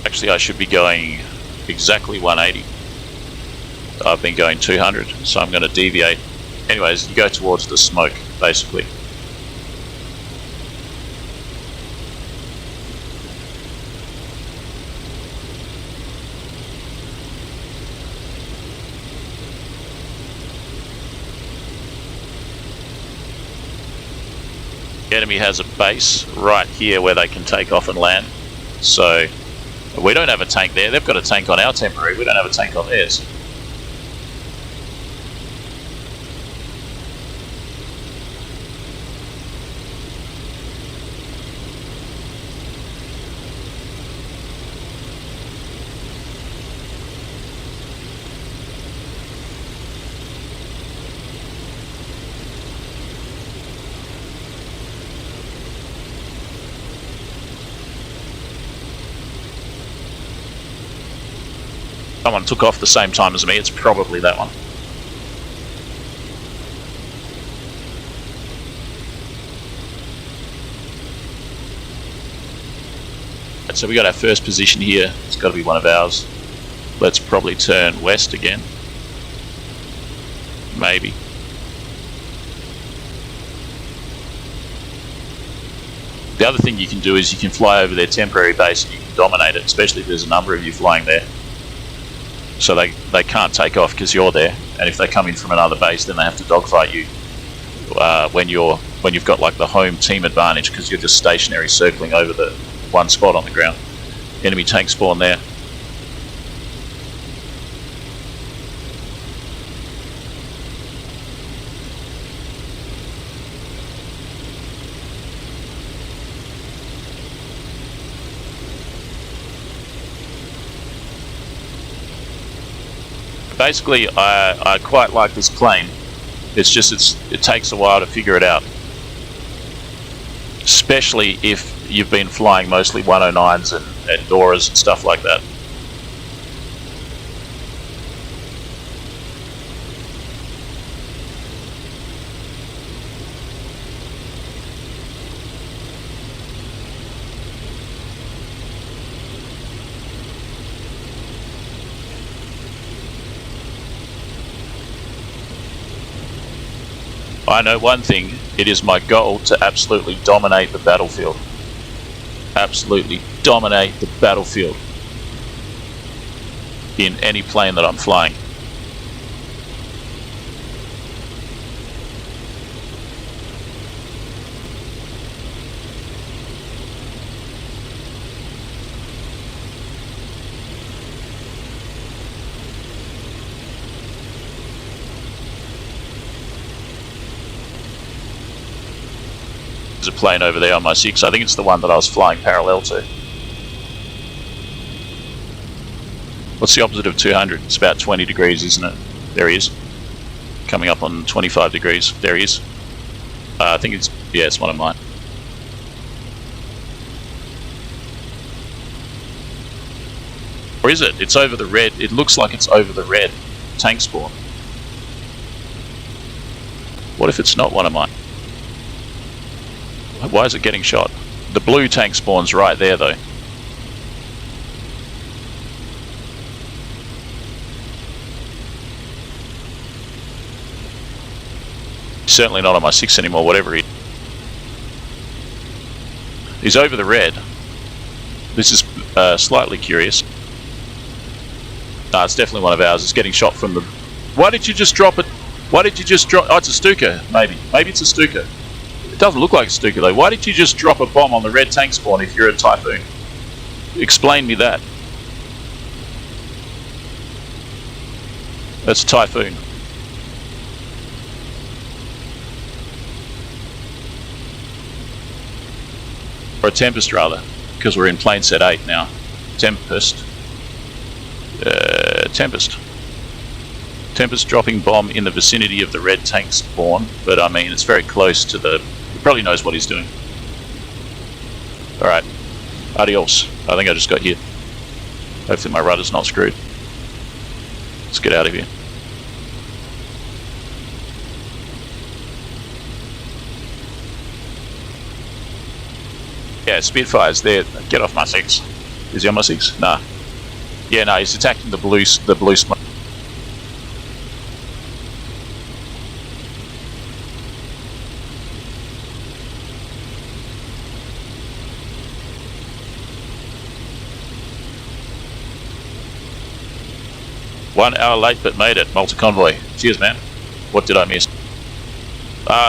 Actually, I should be going exactly 180. I've been going 200, so I'm going to deviate. Anyways, you go towards the smoke, basically. The enemy has a base right here where they can take off and land. So, we don't have a tank there. They've got a tank on our temporary. We don't have a tank on theirs. Someone took off the same time as me. It's probably that one. Right, so we got our first position here. It's got to be one of ours. Let's probably turn west again. Maybe. The other thing you can do is you can fly over their temporary base and you can dominate it, especially if there's a number of you flying there. So they can't take off because you're there, and if they come in from another base, then they have to dogfight you when you've got like the home team advantage because you're just stationary circling over the one spot on the ground. Enemy tank spawn there. Basically, I quite like this plane. It's just it takes a while to figure it out, especially if you've been flying mostly 109s and Doras and stuff like that. I know one thing, it is my goal to absolutely dominate the battlefield. Absolutely dominate the battlefield in any plane that I'm flying. A plane over there on my 6. I think it's the one that I was flying parallel to. What's the opposite of 200? It's about 20 degrees, isn't it? There he is. Coming up on 25 degrees. There he is. I think it's, yeah, it's one of mine. Or is it? It's over the red. It looks like it's over the red tank spawn. What if it's not one of mine? Why is it getting shot? The blue tank spawn's right there though. Certainly not on my 6 anymore, whatever he is. He's over the red. This is slightly curious. It's definitely one of ours. It's getting shot from the... Why did you just drop it? Why did you just drop... Oh, it's a Stuka, maybe. Maybe it's a Stuka. It doesn't look like a Stuka though. Why did you just drop a bomb on the red tank spawn if you're a Typhoon? Explain me that. That's a Typhoon. Or a Tempest rather, because we're in plane set 8 now. Tempest. Tempest dropping bomb in the vicinity of the red tank spawn, but I mean it's very close to the... He probably knows what he's doing. Alright, adios. I think I just got hit. Hopefully my rudder's not screwed. Let's get out of here. Yeah, Spitfire's there. Get off my 6. Is he on my 6? Nah. Yeah, no, he's attacking the blue smoke. One hour late but made it. Malta Convoy. Cheers, man. What did I miss?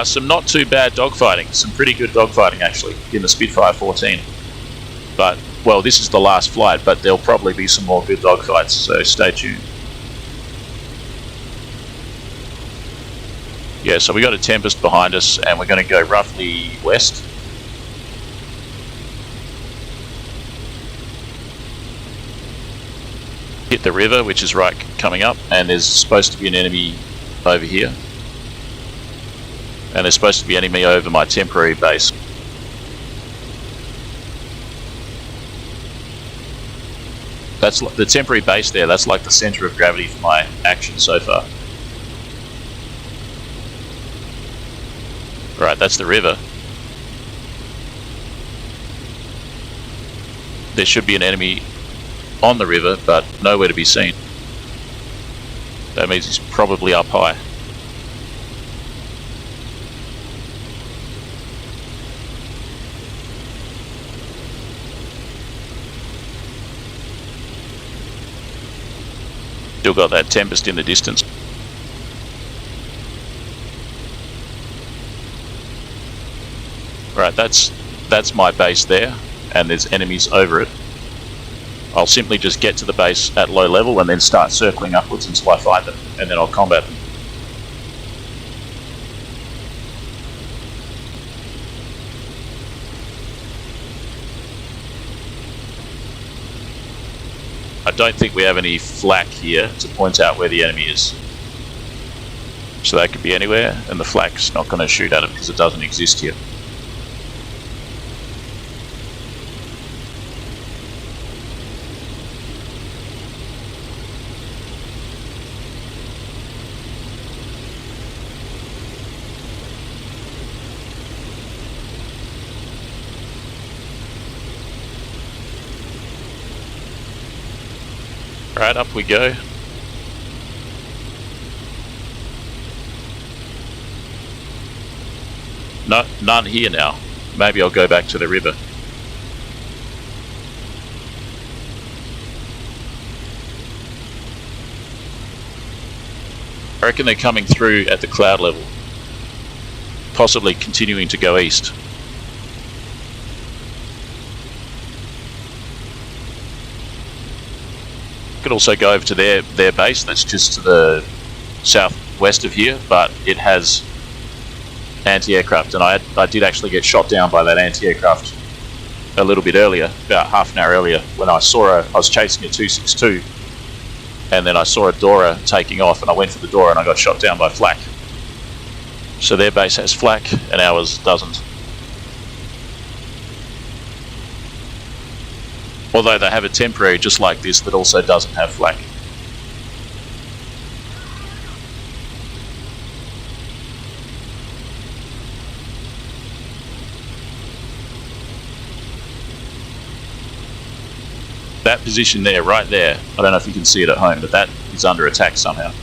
Some not too bad dogfighting. Some pretty good dogfighting actually in the Spitfire 14. But, well, this is the last flight, but there'll probably be some more good dogfights, so stay tuned. Yeah, so we got a Tempest behind us and we're going to go roughly west. Hit the river, which is right coming up, and there's supposed to be an enemy over here. And there's supposed to be an enemy over my temporary base. That's the temporary base there, that's like the center of gravity for my action so far. Right, that's the river. There should be an enemy on the river, but nowhere to be seen. That means he's probably up high. Still got that Tempest in the distance. Right, that's my base there, and there's enemies over it. I'll simply just get to the base at low level and then start circling upwards until I find them, and then I'll combat them. I don't think we have any flak here to point out where the enemy is. So that could be anywhere, and the flak's not going to shoot at it because it doesn't exist here. Right, up we go. No, none here now. Maybe I'll go back to the river. I reckon they're coming through at the cloud level, possibly continuing to go east. Could also go over to their base. That's just to the southwest of here, but it has anti-aircraft, and I did actually get shot down by that anti-aircraft a little bit earlier, about half an hour earlier, when I was chasing a 262, and then I saw a Dora taking off, and I went for the Dora and I got shot down by flak. So their base has flak and ours doesn't. Although they have a temporary just like this that also doesn't have flak. That position there, right there, I don't know if you can see it at home, but that is under attack somehow.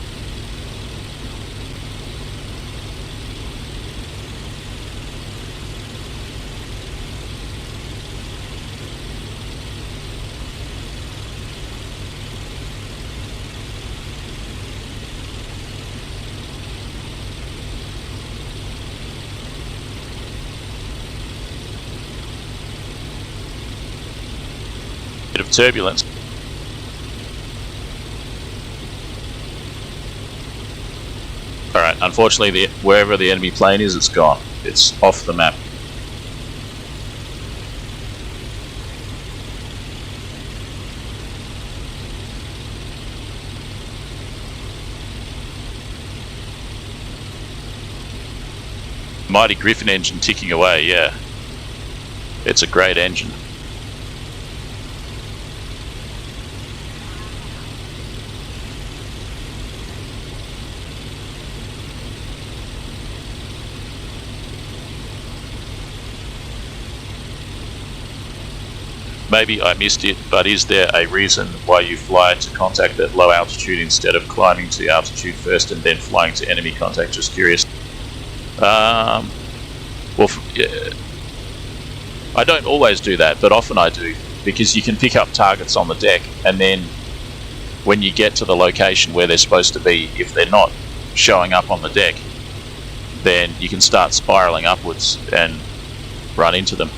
Bit of turbulence. Alright, unfortunately wherever the enemy plane is, it's gone. It's off the map. Mighty Griffin engine ticking away, yeah. It's a great engine. Maybe I missed it, but is there a reason why you fly to contact at low altitude instead of climbing to altitude first and then flying to enemy contact? Just curious. Well, yeah, I don't always do that, but often I do, because you can pick up targets on the deck, and then when you get to the location where they're supposed to be, if they're not showing up on the deck, then you can start spiraling upwards and run into them.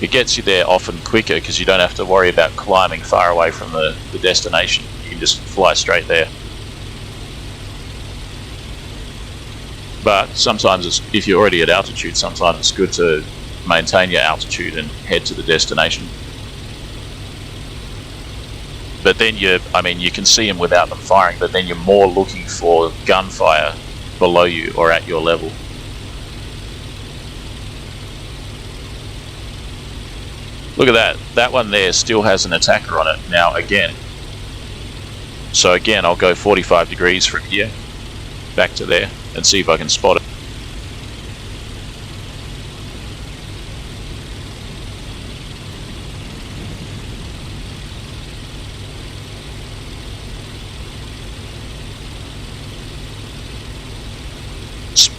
It gets you there often quicker because you don't have to worry about climbing far away from the destination. You can just fly straight there. But sometimes, if you're already at altitude, sometimes it's good to maintain your altitude and head to the destination. But then you can see them without them firing, but then you're more looking for gunfire below you or at your level. Look at that. That one there still has an attacker on it now again. So again, I'll go 45 degrees from here back to there and see if I can spot it.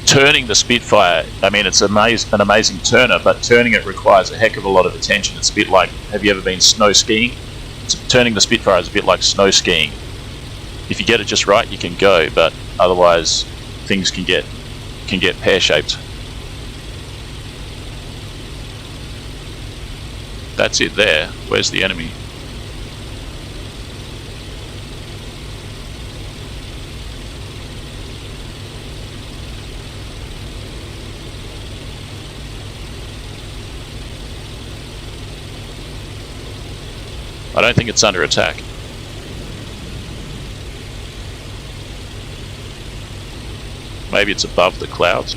Turning the Spitfire, I mean, it's an amazing turner, but turning it requires a heck of a lot of attention. It's a bit like, have you ever been snow skiing? Turning the Spitfire is a bit like snow skiing. If you get it just right, you can go, but otherwise things can get pear-shaped. That's it there. Where's the enemy? I don't think it's under attack. Maybe it's above the clouds.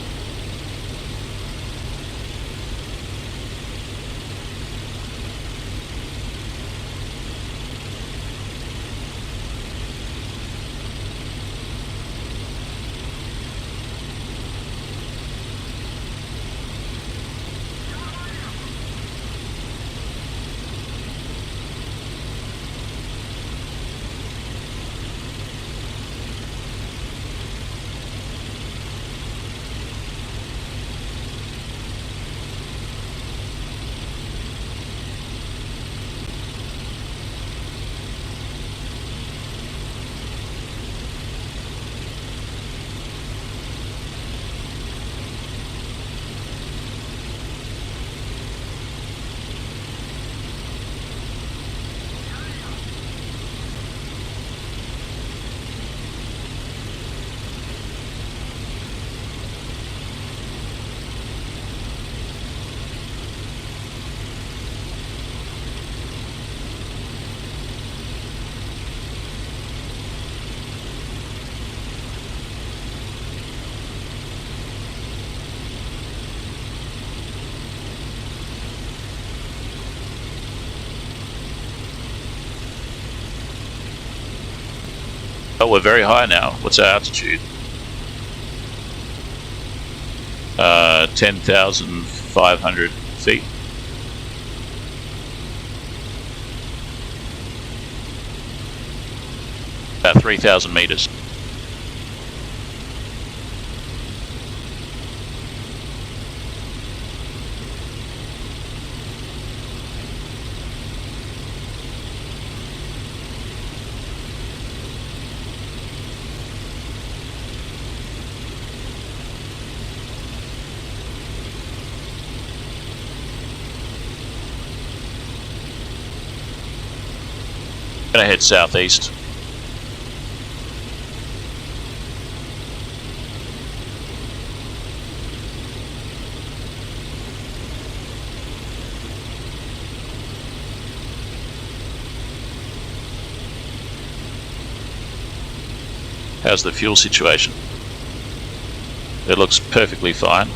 Oh, we're very high now. What's our altitude? 10,500 feet. About 3,000 meters. Gonna head southeast. How's the fuel situation? It looks perfectly fine.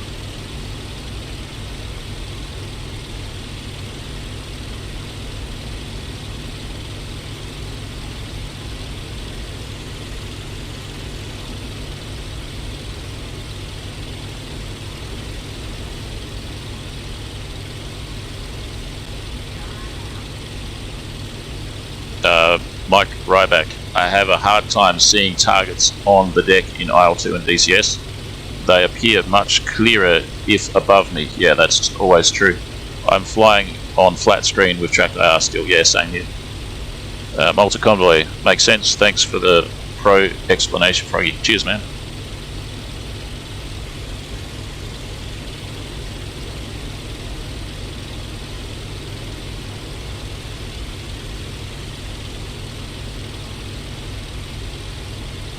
Mike Ryback, I have a hard time seeing targets on the deck in IL-2 and DCS. They appear much clearer if above me. Yeah, that's always true. I'm flying on flat screen with tracked AR still. Yeah, same here. Multi-convoy, makes sense. Thanks for the pro explanation, Froggy. Cheers, man.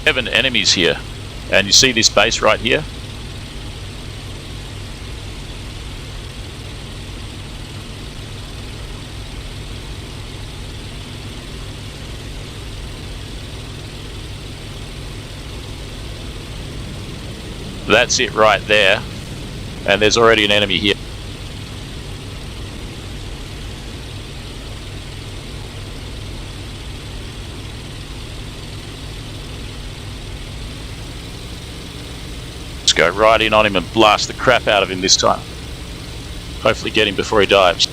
Seven enemies here, and you see this base right here? That's it right there, and there's already an enemy here. Go right in on him and blast the crap out of him this time. Hopefully get him before he dives.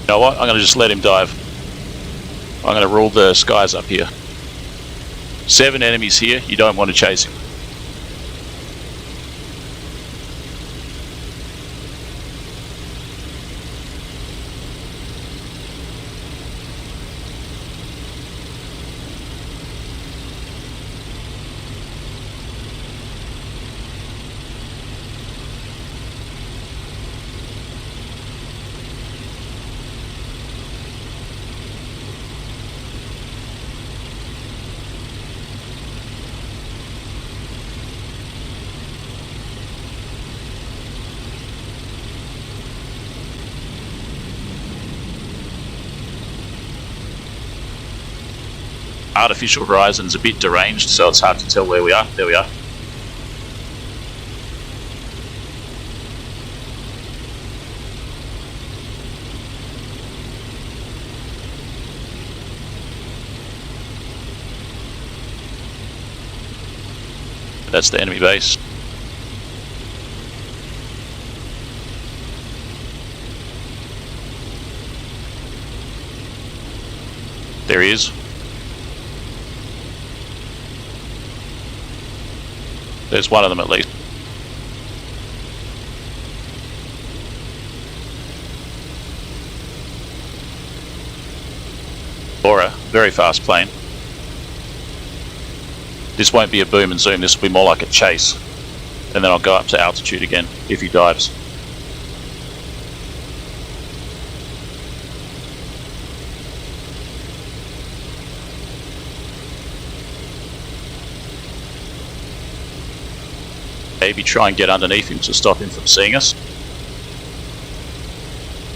You know what? I'm going to just let him dive. I'm going to rule the skies up here. 7 enemies here. You don't want to chase him. artificial horizon's a bit deranged, so it's hard to tell where we are. There we are. That's the enemy base. There he is. There's one of them at least. Aura, very fast plane. This won't be a boom and zoom, this will be more like a chase. And then I'll go up to altitude again if he dives. Maybe try and get underneath him to stop him from seeing us.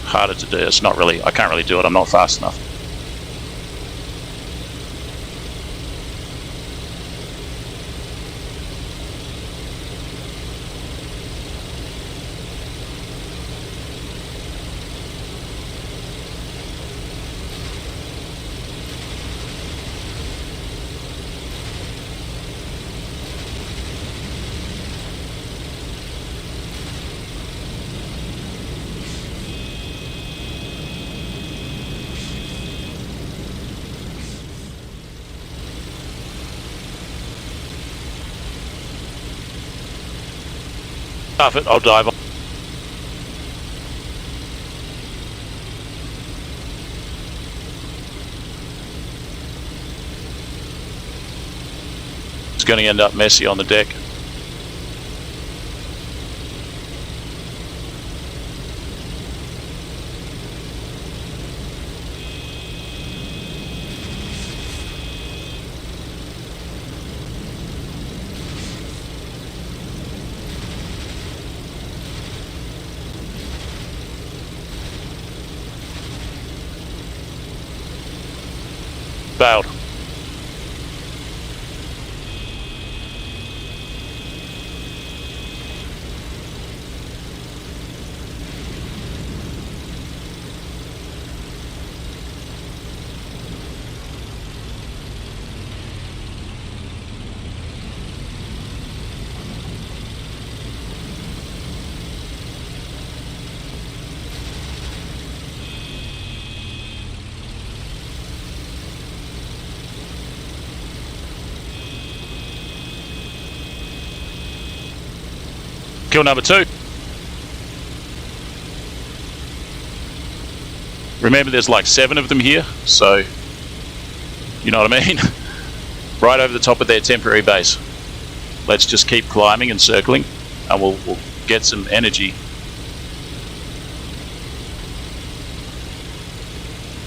Harder to do, it's not really, I can't really do it, I'm not fast enough. Half it, I'll dive on. It's going to end up messy on the deck. Bailed. Kill number 2. Remember, there's like 7 of them here, so you know what I mean? Right over the top of their temporary base. Let's just keep climbing and circling, and we'll get some energy.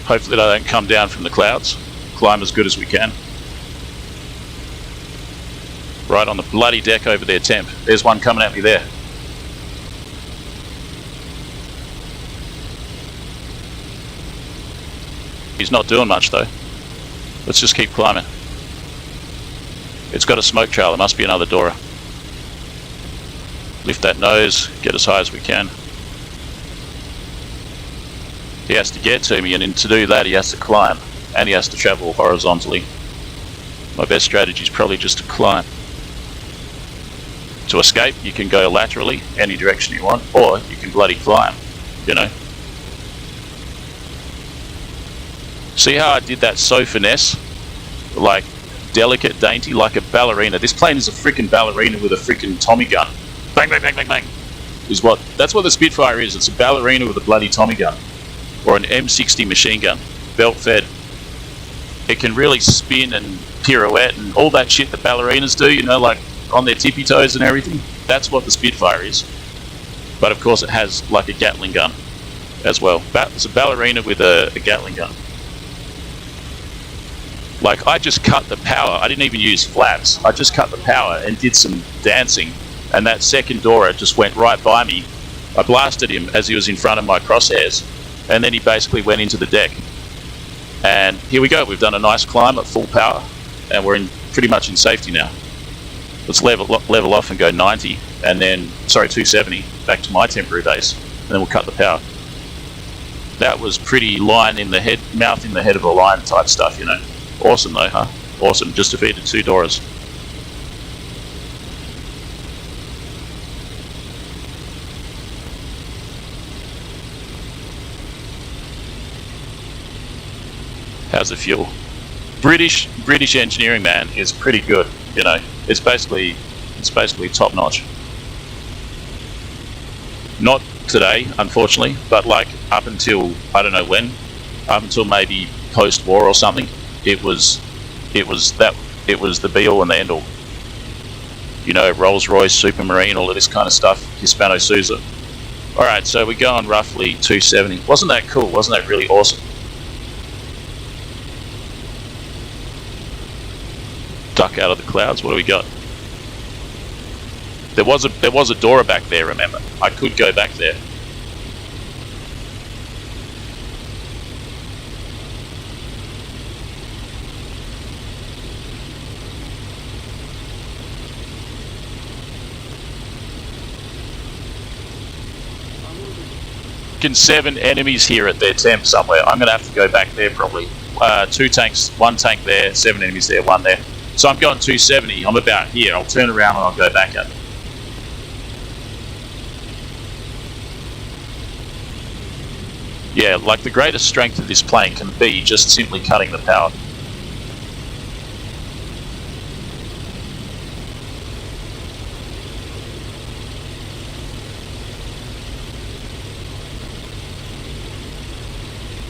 Hopefully they don't come down from the clouds. Climb as good as we can. Right on the bloody deck over their temp. There's one coming at me there. He's not doing much though. Let's just keep climbing. It's got a smoke trail, there must be another Dora. Lift that nose, get as high as we can. He has to get to me, and to do that he has to climb, and he has to travel horizontally. My best strategy is probably just to climb. To escape, you can go laterally, any direction you want, or you can bloody climb, you know. See how I did that so finesse? Like, delicate, dainty, like a ballerina. This plane is a freaking ballerina with a freaking Tommy gun. Bang, bang, bang, bang, bang. That's what the Spitfire is. It's a ballerina with a bloody Tommy gun. Or an M60 machine gun. Belt fed. It can really spin and pirouette and all that shit that ballerinas do, you know, like on their tippy toes and everything. That's what the Spitfire is. But of course it has like a Gatling gun as well. It's a ballerina with a Gatling gun. Like, I just cut the power. I didn't even use flaps. I just cut the power and did some dancing, and that second Dora just went right by me. I blasted him as he was in front of my crosshairs, and then he basically went into the deck. And here we go. We've done a nice climb at full power, and we're pretty much in safety now. Let's level off and go 90, and then 270 back to my temporary base, and then we'll cut the power. That was pretty lion in the head, mouth in the head of a lion type stuff, you know. Awesome though, huh? Awesome. Just defeated 2 Doras. How's the fuel? British engineering, man, is pretty good. You know, it's basically top notch. Not today, unfortunately, but like up until I don't know when, up until maybe post-war or something, it was the be-all and the end-all. You know, Rolls-Royce, Supermarine, all of this kind of stuff, Hispano-Suiza. All right, so we're going roughly 270. Wasn't that cool? Wasn't that really awesome? Duck out of the clouds. What do we got? There was a Dora back there, remember? I could go back there. Can 7 enemies here at their temp somewhere. I'm gonna have to go back there probably. 2 tanks, 1 tank there, 7 enemies there, 1 there. So I'm going 270. I'm about here. I'll turn around and I'll go back at them. Yeah, like the greatest strength of this plane can be just simply cutting the power.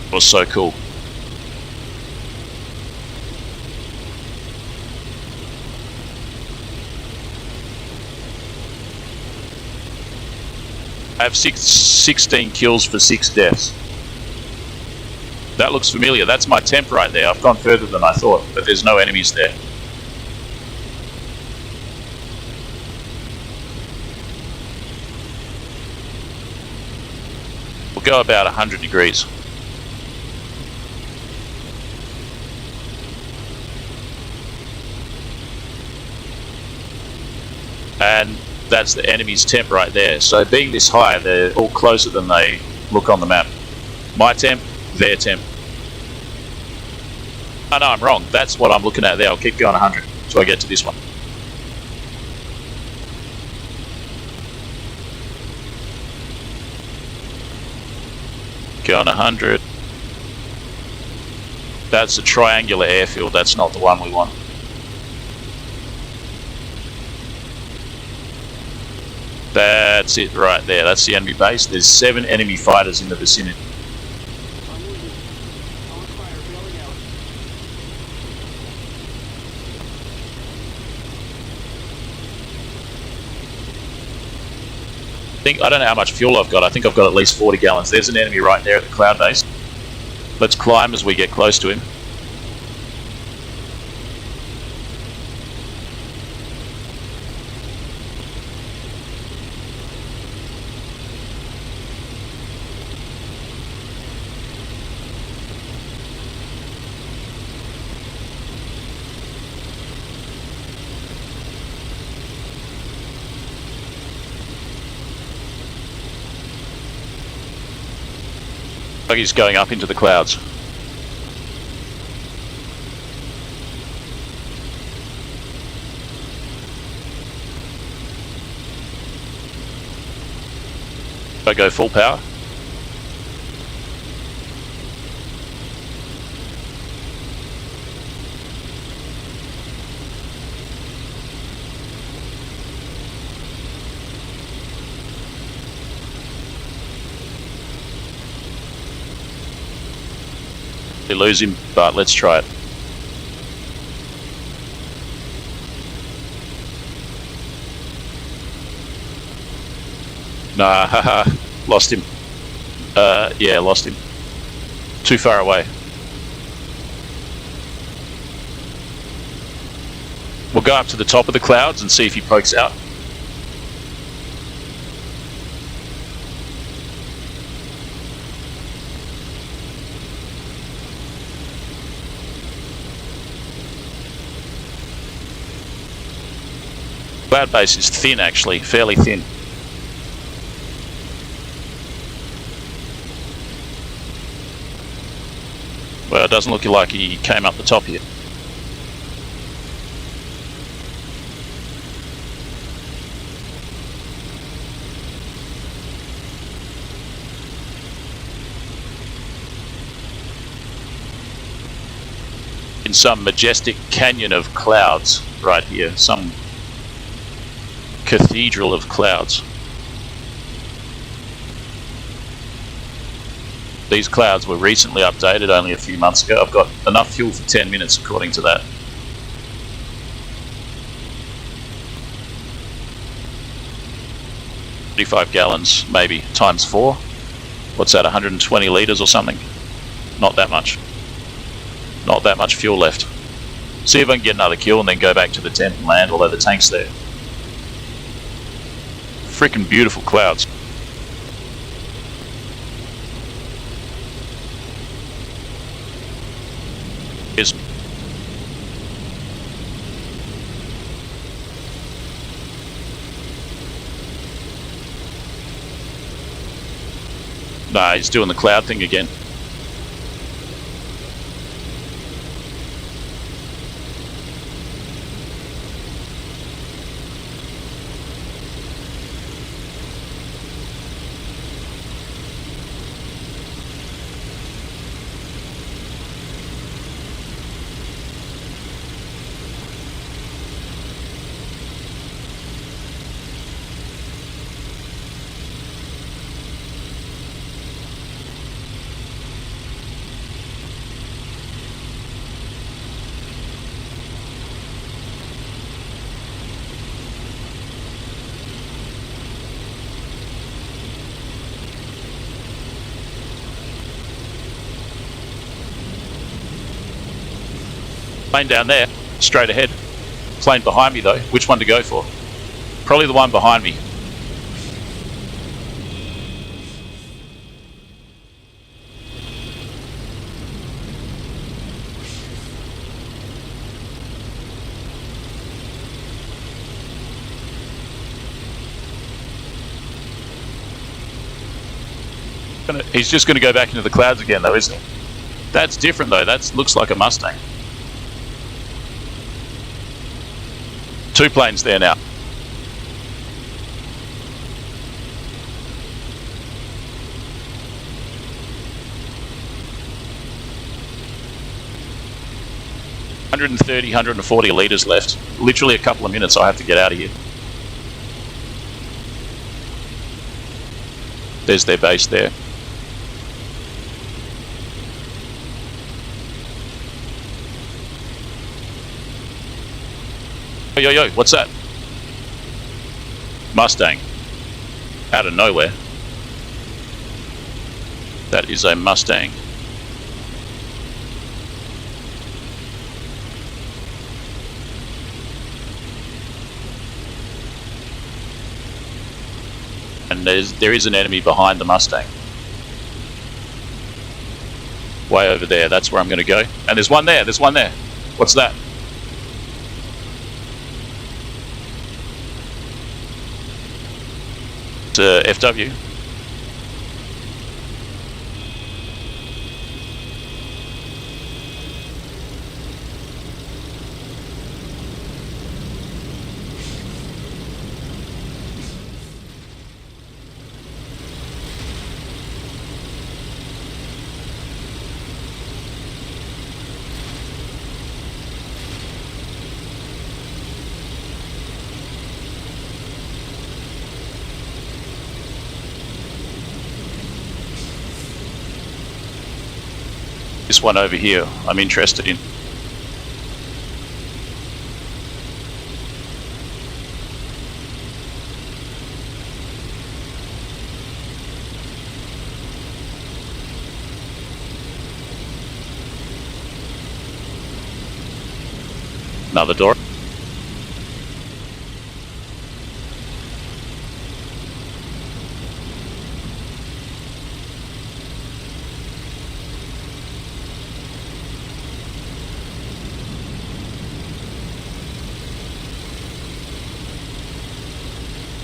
It was so cool. I have 16 kills for 6 deaths. That looks familiar. That's my temp right there. I've gone further than I thought, but there's no enemies there. We'll go about 100 degrees. And that's the enemy's temp right there. So being this high, they're all closer than they look on the map. My temp, their temp. Oh no, I'm wrong. That's what I'm looking at there. I'll keep going 100 until I get to this one. Going 100. That's a triangular airfield. That's not the one we want. That's it right there. That's the enemy base. There's 7 enemy fighters in the vicinity. I don't know how much fuel I've got. I think I've got at least 40 gallons. There's an enemy right there at the cloud base. Let's climb as we get close to him. He's going up into the clouds. I go full power. We lose him, but let's try it. Nah, haha, lost him. Yeah, lost him. Too far away. We'll go up to the top of the clouds and see if he pokes out. Cloud base is thin actually, fairly thin. Well, it doesn't look like he came up the top here. In some majestic canyon of clouds right here, some cathedral of clouds. These clouds were recently updated only a few months ago. I've got enough fuel for 10 minutes according to that. $35 gallons maybe times 4. What's that, 120 litres or something? Not that much. Not that much fuel left. See if I can get another kill and then go back to the tent and land, although the tank's there. Freaking beautiful clouds. Here's nah, he's doing the cloud thing again. Plane down there, straight ahead. Plane behind me though. Which one to go for? Probably the one behind me. He's just going to go back into the clouds again though, isn't he? That's different though. That looks like a Mustang. 2 planes there now. $130, 140 litres left. Literally a couple of minutes I have to get out of here. There's their base there. Yo, yo, what's that? Mustang. Out of nowhere. That is a Mustang. And there is an enemy behind the Mustang. Way over there, that's where I'm going to go. And there's one there, there's one there. What's that? FW. This one over here I'm interested in. Another door.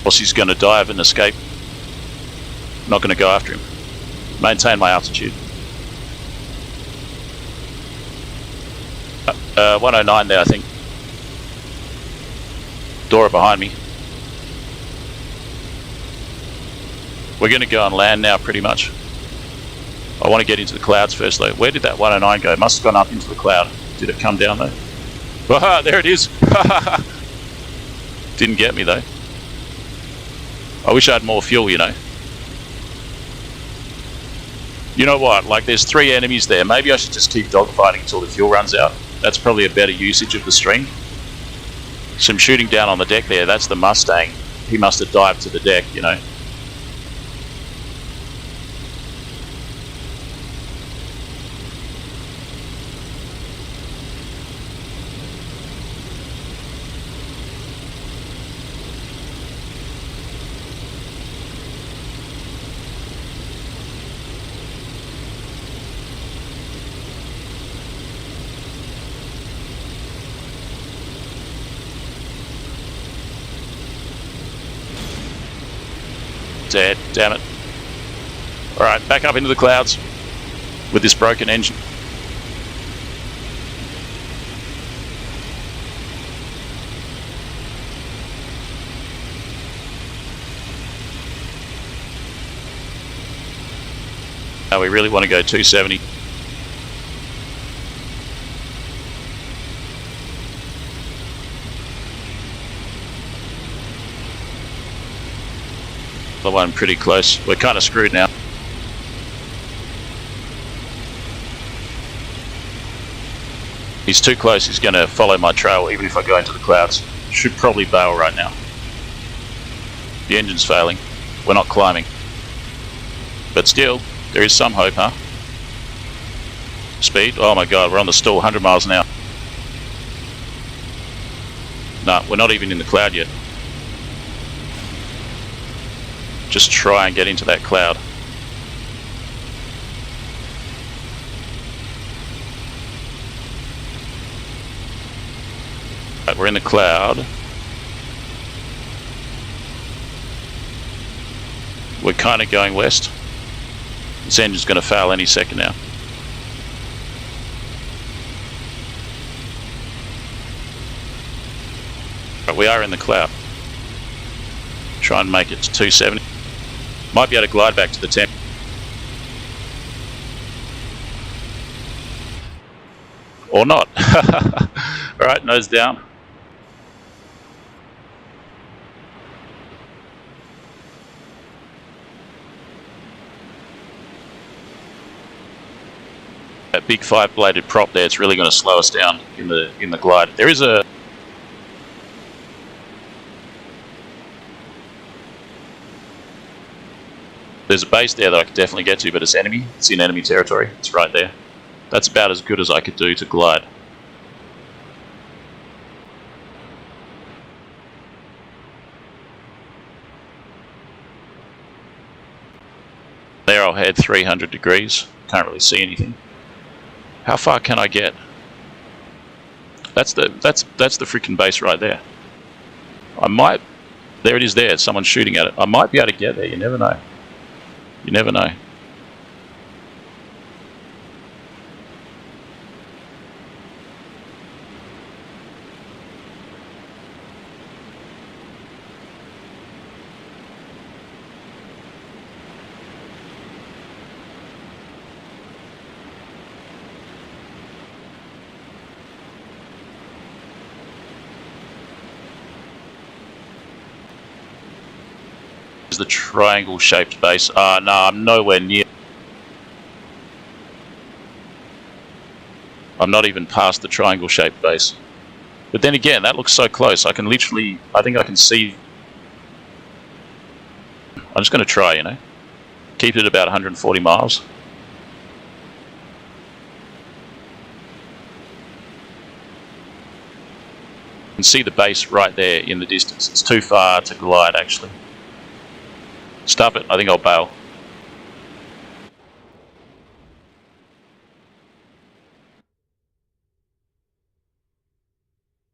else he's going to dive and escape. Not going to go after him. Maintain my altitude. 109 there, I think. Dora behind me. We're going to go on land now, pretty much. I want to get into the clouds first, though. Where did that 109 go? It must have gone up into the cloud. Did it come down, though? Ah, there it is. Didn't get me, though. I wish I had more fuel, you know. You know what? Like, there's 3 enemies there. Maybe I should just keep dogfighting until the fuel runs out. That's probably a better usage of the stream. Some shooting down on the deck there. That's the Mustang. He must have dived to the deck, you know. Dead, damn it. Alright, back up into the clouds with this broken engine. Now we really want to go 270. The one pretty close. We're kind of screwed now. He's too close. He's going to follow my trail even if I go into the clouds. Should probably bail right now. The engine's failing. We're not climbing. But still, there is some hope, huh? Speed? Oh my god, we're on the stall, 100 miles an hour. No, we're not even in the cloud yet. Just try and get into that cloud. Right, we're in the cloud. We're kind of going west. This engine's going to fail any second now. Right, we are in the cloud. Try and make it to 270. Might be able to glide back to the 10. Or not. Alright, nose down. That big 5-bladed prop there, it's really going to slow us down in the glide. There is a There's a base there that I could definitely get to, but it's enemy. It's in enemy territory. It's right there. That's about as good as I could do to glide. There I'll head 300 degrees. Can't really see anything. How far can I get? That's the freaking base right there. I might. There it is. There, someone's shooting at it. I might be able to get there. You never know. You never know. The triangle shaped base. No, I'm nowhere near. I'm not even past the triangle shaped base. But then again, that looks so close. I can literally, I think I can see. I'm just going to try, you know. Keep it at about 140 miles. You can see the base right there in the distance. It's too far to glide, actually. Stop it, I think I'll bail.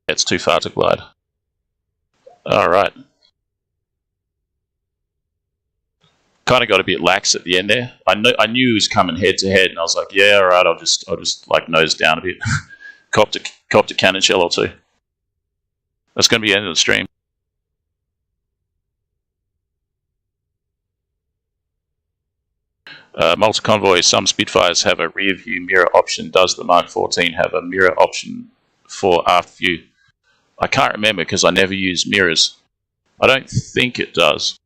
It's too far to glide. Alright. Kind of got a bit lax at the end there. I knew he was coming head to head, and I was like, yeah, all right, I'll just like nose down a bit, copped a cannon shell or two. That's going to be the end of the stream. Multi-convoy, some Spitfires have a rear view mirror option. Does the Mark 14 have a mirror option for aft view? I can't remember because I never use mirrors. I don't think it does.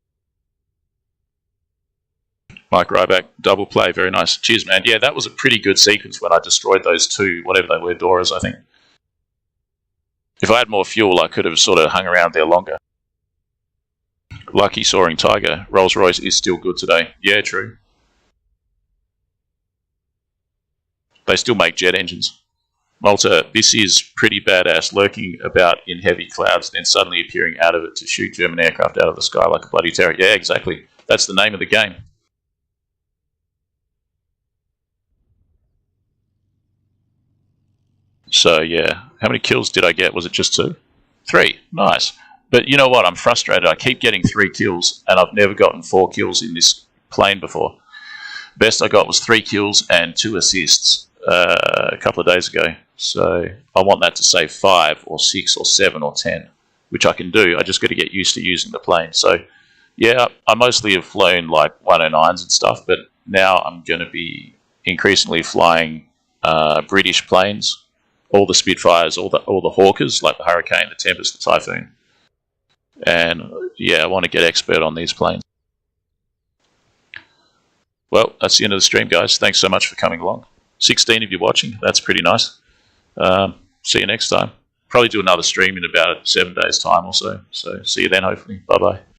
Mike Ryback, double play, very nice. Cheers, man. Yeah, that was a pretty good sequence when I destroyed those two, whatever they were, Doras, I think. If I had more fuel, I could have sort of hung around there longer. Lucky Soaring Tiger, Rolls-Royce is still good today. Yeah, true. They still make jet engines. Malta, this is pretty badass, lurking about in heavy clouds, then suddenly appearing out of it to shoot German aircraft out of the sky like a bloody terror. Yeah, exactly. That's the name of the game. So, yeah. How many kills did I get? Was it just 2? 3. Nice. But you know what? I'm frustrated. I keep getting 3 kills, and I've never gotten 4 kills in this plane before. Best I got was 3 kills and 2 assists a couple of days ago. So I want that to say 5 or 6 or 7 or 10, which I can do. I just got to get used to using the plane. So, yeah, I mostly have flown like 109s and stuff, but now I'm going to be increasingly flying British planes. All the Spitfires, all the Hawkers, like the Hurricane, the Tempest, the Typhoon. And, yeah, I want to get expert on these planes. Well, that's the end of the stream, guys. Thanks so much for coming along. 16 of you watching. That's pretty nice. See you next time. Probably do another stream in about 7 days' time or so. So, see you then, hopefully. Bye-bye.